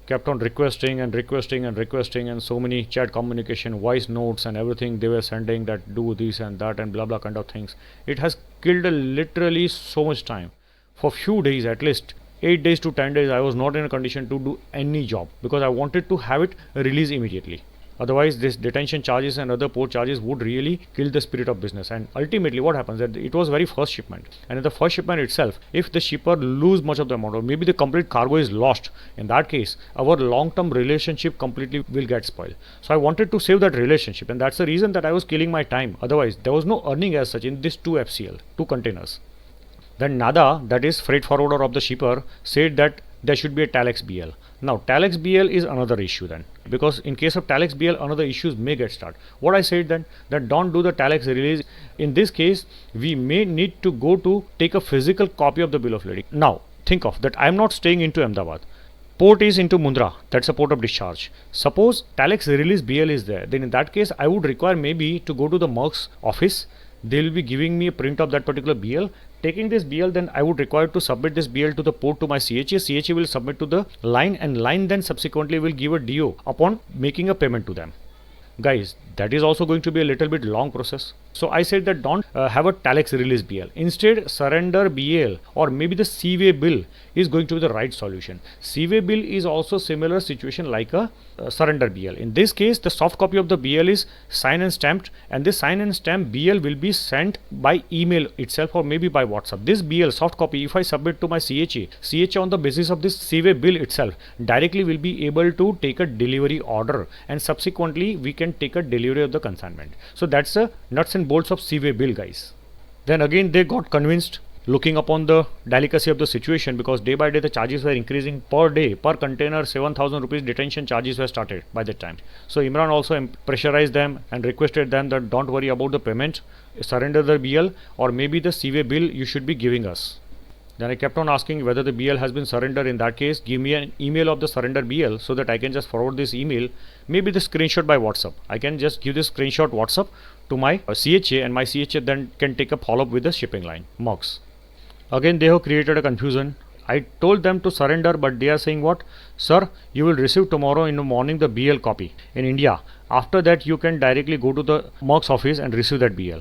Kept on requesting and so many chat communication, voice notes and everything they were sending that do this and that and blah blah kind of things. It has killed literally so much time. For few days, at least 8 days to 10 days, I was not in a condition to do any job because I wanted to have it released immediately. Otherwise this detention charges and other port charges would really kill the spirit of business. And ultimately what happens that it was very first shipment, and in the first shipment itself, if the shipper lose much of the amount or maybe the complete cargo is lost, in that case our long-term relationship completely will get spoiled. So I wanted to save that relationship, and that's the reason that I was killing my time. Otherwise there was no earning as such in this 2 FCL, 2 containers. Then Nada, that is freight forwarder of the shipper, said that there should be a Telex BL. Now Telex BL is another issue then, because in case of Telex BL another issues may get started. What I said then, that don't do the Telex release. In this case we may need to go to take a physical copy of the bill of lading. Now think of that, I am not staying into Ahmedabad. Port is into Mundra, that's a port of discharge. Suppose Telex release BL is there, then in that case I would require maybe to go to the Merck's office. They will be giving me a print of that particular BL. Taking this BL, then I would require to submit this BL to the port to my CHA. CHA will submit to the line, and line then subsequently will give a DO upon making a payment to them. Guys, that is also going to be a little bit long process. So I said that don't have a telex release BL. Instead, surrender BL or maybe the CWA bill is going to be the right solution. CWA bill is also similar situation like a surrender BL. In this case, the soft copy of the BL is signed and stamped, and this sign and stamp BL will be sent by email itself or maybe by WhatsApp. This BL soft copy, if I submit to my CHA on the basis of this CWA bill itself directly will be able to take a delivery order, and subsequently we can take a delivery of the consignment. So that's the nuts and bolts of CWA bill, guys. Then again they got convinced, looking upon the delicacy of the situation, because day by day the charges were increasing per day, per container 7,000 rupees detention charges were started by that time. So Imran also pressurized them and requested them that don't worry about the payment, surrender the BL or maybe the CWA bill you should be giving us. Then I kept on asking whether the BL has been surrendered. In that case, give me an email of the surrender BL so that I can just forward this email, maybe the screenshot by WhatsApp. I can just give this screenshot WhatsApp to my CHA, and my CHA then can take a follow up with the shipping line, MOX. Again, they have created a confusion. I told them to surrender, but they are saying what? Sir, you will receive tomorrow in the morning the BL copy in India. After that, you can directly go to the MOX office and receive that BL.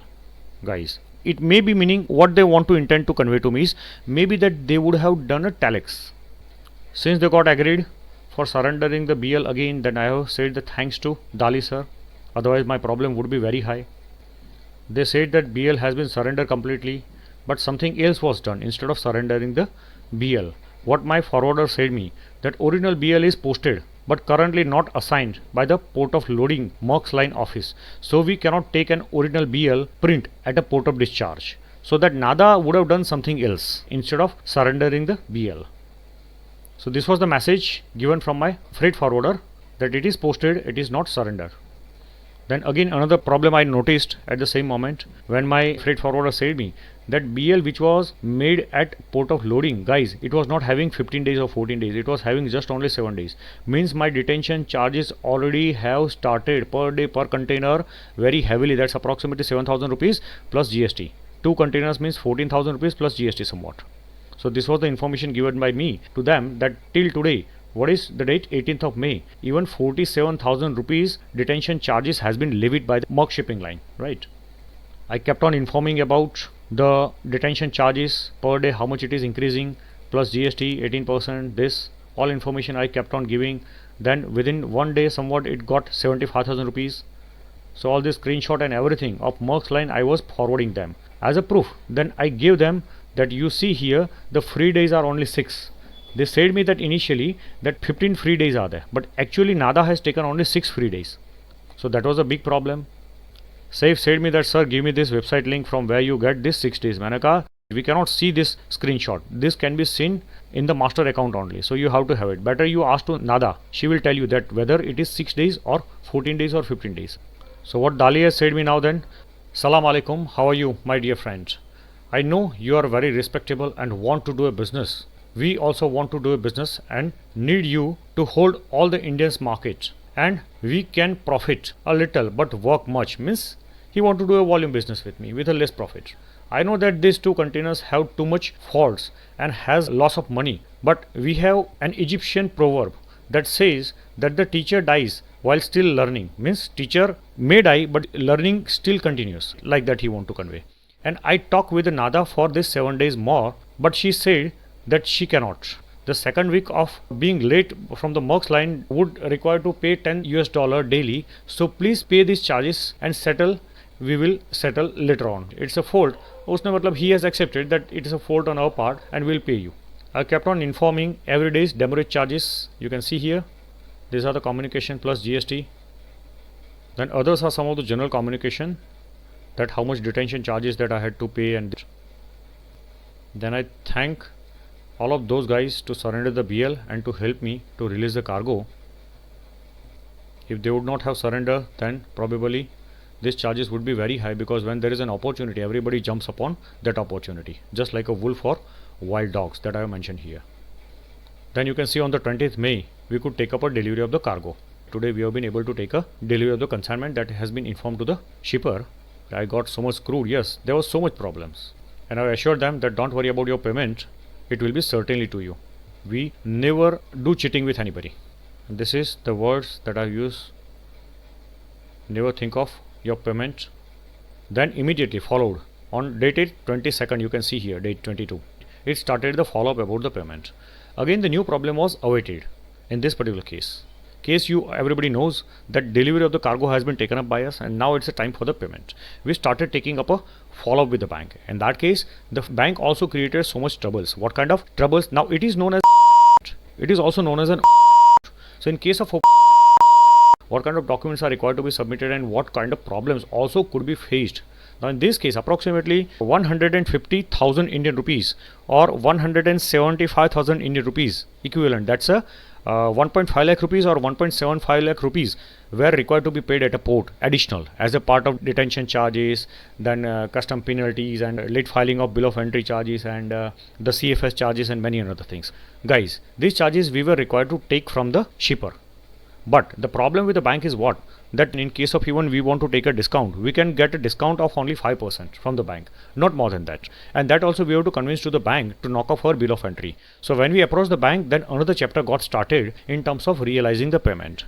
Guys, it may be meaning what they want to intend to convey to me is maybe that they would have done a telex. Since they got agreed for surrendering the BL again, then I have said that thanks to Dali sir, otherwise my problem would be very high. They said that BL has been surrendered completely, but something else was done instead of surrendering the BL. What my forwarder said me, that original BL is posted but currently not assigned by the port of loading MOX line office, so we cannot take an original BL print at a port of discharge. So that NADA would have done something else instead of surrendering the BL. So this was the message given from my freight forwarder, that it is posted, it is not surrendered. Then again another problem I noticed at the same moment when my freight forwarder said me that BL which was made at port of loading, guys, it was not having 15 days or 14 days, it was having just only 7 days. Means my detention charges already have started per day per container very heavily. That's approximately 7,000 rupees plus GST. 2 containers means 14,000 rupees plus GST somewhat. So this was the information given by me to them, that till today, what is the date? 18th of May, even 47,000 rupees detention charges has been levied by the MOX shipping line, right? I kept on informing about the detention charges per day, how much it is increasing, plus GST 18%, this all information I kept on giving. Then within 1 day somewhat it got 75,000 rupees. So all this screenshot and everything of MOX line I was forwarding them as a proof. Then I gave them that you see here the free days are only 6. They said me that initially that 15 free days are there, but actually NADA has taken only 6 free days. So that was a big problem. Safe said me that sir, give me this website link from where you get this 6 days. Manaka, we cannot see this screenshot. This can be seen in the master account only. So you have to have it. Better you ask to NADA. She will tell you that whether it is 6 days or 14 days or 15 days. So what Dali has said me now then, Salam alaikum, how are you my dear friend? I know you are very respectable and want to do a business. We also want to do a business and need you to hold all the Indians market, and we can profit a little but work much. Means he want to do a volume business with me with a less profit. I know that these 2 containers have too much faults and has loss of money, but we have an Egyptian proverb that says that the teacher dies while still learning. Means teacher may die but learning still continues, like that he want to convey. And I talked with NADA for this 7 days more, but she said that she cannot. The second week of being late from the MOX line would require to pay $10 daily. So please pay these charges and settle. We will settle later on. It's a fault. Usne matlab he has accepted that it is a fault on our part and will pay you. I kept on informing every day's demurrage charges. You can see here. These are the communication plus GST. Then others are some of the general communication, that how much detention charges that I had to pay, and then I thank all of those guys to surrender the BL and to help me to release the cargo. If they would not have surrendered, then probably these charges would be very high, because when there is an opportunity, everybody jumps upon that opportunity, just like a wolf or wild dogs that I have mentioned here. Then you can see on the 20th May, we could take up a delivery of the cargo. Today we have been able to take a delivery of the consignment that has been informed to the shipper. I got so much screwed. Yes, there was so much problems. And I assured them that don't worry about your payment. It will be certainly to you. We never do cheating with anybody. And this is the words that I use. Never think of your payment Then immediately followed on dated 22nd, you can see here date 22, it started the follow-up about the payment. Again the new problem was awaited in this particular case. Everybody knows that delivery of the cargo has been taken up by us and now it's a time for the payment. We started taking up a follow-up with the bank. In that case, the bank also created so much troubles. What kind of troubles? Now it is known as it is also known as an so in case of what kind of documents are required to be submitted and what kind of problems also could be faced. Now in this case approximately 150,000 Indian rupees or 175,000 Indian rupees equivalent, that's a 1.5 lakh rupees or 1.75 lakh rupees were required to be paid at a port additional as a part of detention charges, then custom penalties and late filing of bill of entry charges and the CFS charges and many other things. Guys, these charges we were required to take from the shipper. But the problem with the bank is what? That in case of even we want to take a discount, we can get a discount of only 5% from the bank, not more than that. And that also we have to convince to the bank to knock off our bill of entry. So when we approach the bank, then another chapter got started in terms of realizing the payment.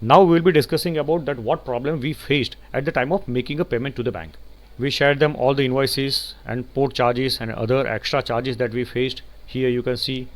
Now we will be discussing about that what problem we faced at the time of making a payment to the bank. We shared them all the invoices and port charges and other extra charges that we faced. Here you can see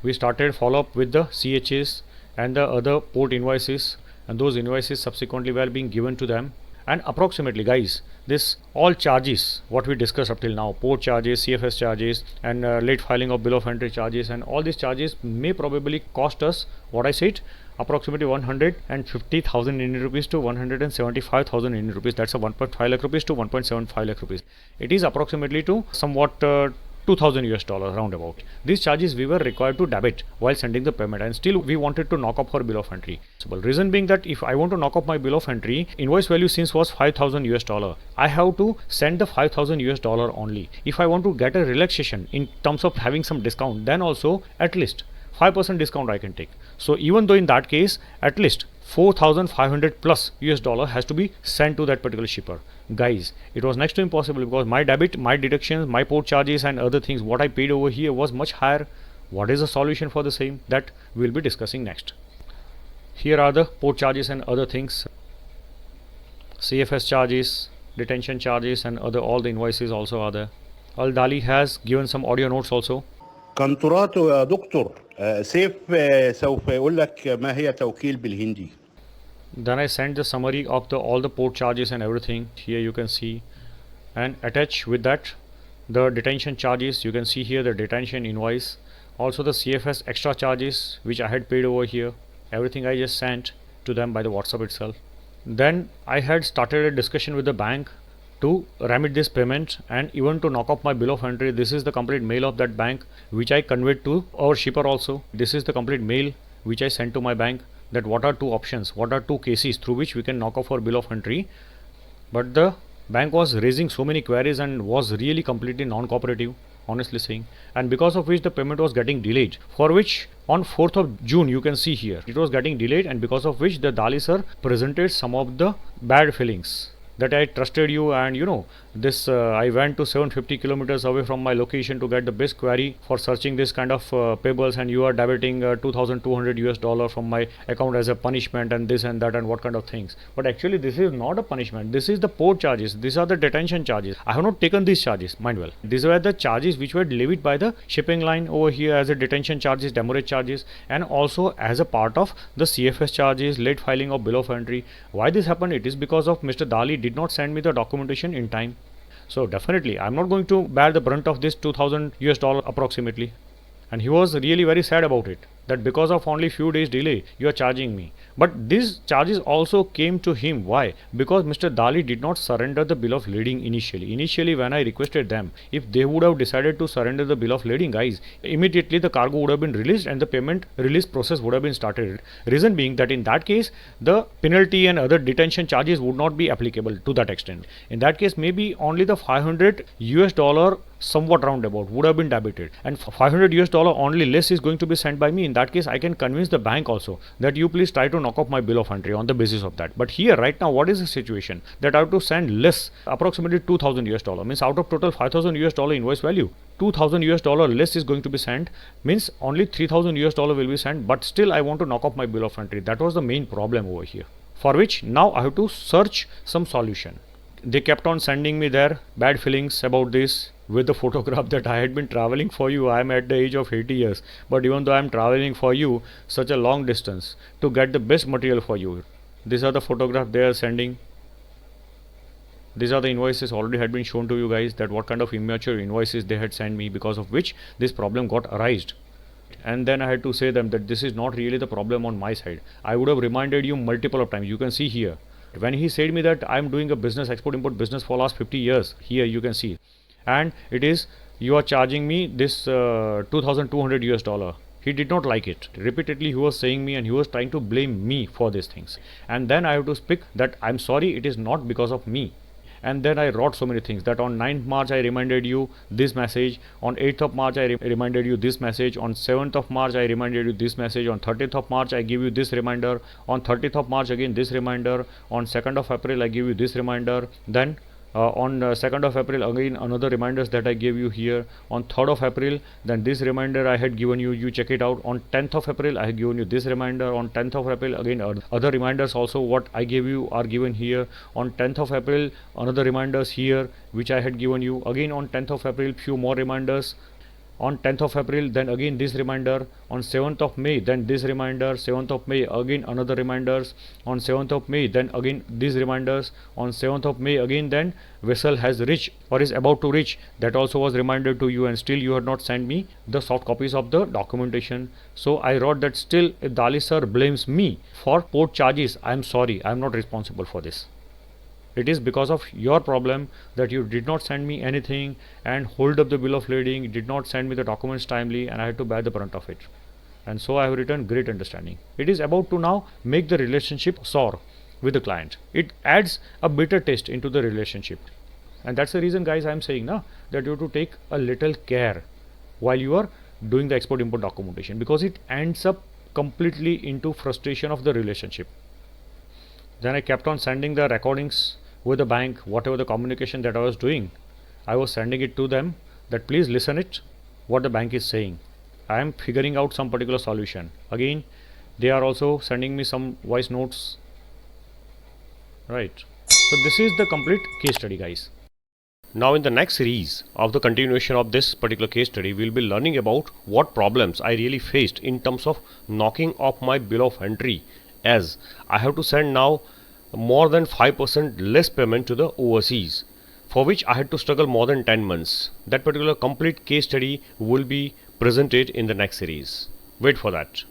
we started follow up with the CHs and the other port invoices, and those invoices subsequently were being given to them. And approximately guys, this all charges what we discussed up till now, port charges, CFS charges and late filing of bill of entry charges, and all these charges may probably cost us what I said, approximately 150,000 Indian rupees to 175,000 Indian rupees. That's a 1.5 lakh rupees to 1.75 lakh rupees. It is approximately to somewhat $2,000 roundabout. These charges we were required to debit while sending the payment, and still we wanted to knock off our bill of entry. Reason being that if I want to knock off my bill of entry, invoice value since was $5,000, I have to send the $5,000 only. If I want to get a relaxation in terms of having some discount, then also at least 5% discount I can take. So even though in that case at least 4,500 plus $US has to be sent to that particular shipper. Guys, it was next to impossible because my debit, my deductions, my port charges and other things what I paid over here was much higher. What is the solution for the same? That we will be discussing next. Here are the port charges and other things, CFS charges, detention charges and other all the invoices also are there. Al Dali has given some audio notes also.
كنتراته يا دكتور سيف سوف يقول لك ما هي توكيل بالهندي.
Then I sent the summary of all the port charges and everything. Here you can see, and attach with that the detention charges. You can see here the detention invoice, also the CFS extra charges which I had paid over here. Everything I just sent to them by the WhatsApp itself. Then I had started a discussion with the bank to remit this payment and even to knock off my bill of entry. This is the complete mail of that bank which I conveyed to our shipper also. This is the complete mail which I sent to my bank, that what are two options, what are two cases through which we can knock off our bill of entry. But the bank was raising so many queries and was really completely non-cooperative, honestly saying, and because of which the payment was getting delayed, for which on 4th of June you can see here it was getting delayed, and because of which the Dali sir presented some of the bad feelings that I trusted you, and you know this I went to 750 kilometers away from my location to get the best query for searching this kind of payables, and you are debiting $2,200 from my account as a punishment and this and that and what kind of things. But actually this is not a punishment, this is the port charges, these are the detention charges. I have not taken these charges, mind well. These were the charges which were levied by the shipping line over here as a detention charges, demurrage charges, and also as a part of the CFS charges, late filing of bill of entry. Why this happened? It is because of Mr. Dali did not send me the documentation in time. So definitely I'm not going to bear the brunt of this $2,000 approximately. And he was really very sad about it, that because of only few days delay you are charging me. But these charges also came to him. Why? Because Mr. Dali did not surrender the bill of lading initially. Initially when I requested them, if they would have decided to surrender the bill of lading, guys, immediately the cargo would have been released and the payment release process would have been started. Reason being that in that case the penalty and other detention charges would not be applicable to that extent. In that case maybe only the $500 somewhat roundabout would have been debited, and $500 only less is going to be sent by me. In that case I can convince the bank also that you please try to knock off my bill of entry on the basis of that. But here right now, what is the situation that I have to send less, approximately 2000 US dollar, means out of total 5000 US dollar invoice value, 2000 US dollar less is going to be sent, means only 3000 US dollar will be sent, but still I want to knock off my bill of entry. That was the main problem over here, for which now I have to search some solution. They kept on sending me their bad feelings about this with the photograph that I had been traveling for you. I am at the age of 80 years, but even though I am traveling for you such a long distance to get the best material for you, these are the photographs they are sending. These are the invoices already had been shown to you guys, that what kind of immature invoices they had sent me, because of which this problem got arised. And then I had to say them that this is not really the problem on my side. I would have reminded you multiple of times. You can see here when he said me that I am doing a business, export import business for last 50 years. Here you can see, and it is, you are charging me this 2200 US dollar. He did not like it. Repeatedly he was saying me, and he was trying to blame me for these things. And then I have to speak that I'm sorry, it is not because of me. And then I wrote so many things that on 9th March I reminded you this message, on 8th of March I reminded you this message, on 7th of March I reminded you this message, on 30th of March I give you this reminder, on 30th of March again this reminder, on 2nd of April I give you this reminder, then on 2nd of April again another reminders that I gave you here, on 3rd of April then this reminder I had given you, you check it out, on 10th of April I had given you this reminder, on 10th of April again other reminders also what I gave you are given here, on 10th of April another reminders here which I had given you, again on 10th of April few more reminders, on 10th of April then again this reminder, on 7th of May then this reminder, 7th of May again another reminders, on 7th of May then again these reminders, on 7th of May again then vessel has reached or is about to reach, that also was reminded to you, and still you had not sent me the soft copies of the documentation. So I wrote that still if Dali sir blames me for port charges, I am sorry, I am not responsible for this. It is because of your problem that you did not send me anything and hold up the bill of lading, did not send me the documents timely, and I had to bear the brunt of it. And so I have written great understanding. It is about to now make the relationship sour with the client. It adds a bitter taste into the relationship. And that's the reason guys I am saying now that you have to take a little care while you are doing the export import documentation, because it ends up completely into frustration of the relationship. Then I kept on sending the recordings with the bank, whatever the communication that I was doing, I was sending it to them that please listen it what the bank is saying. I am figuring out some particular solution. Again they are also sending me some voice notes, right? So this is the complete case study guys. Now in the next series of the continuation of this particular case study, we will be learning about what problems I really faced in terms of knocking off my bill of entry, as I have to send now more than 5% less payment to the overseas, for which I had to struggle more than 10 months. That particular complete case study will be presented in the next series. Wait for that.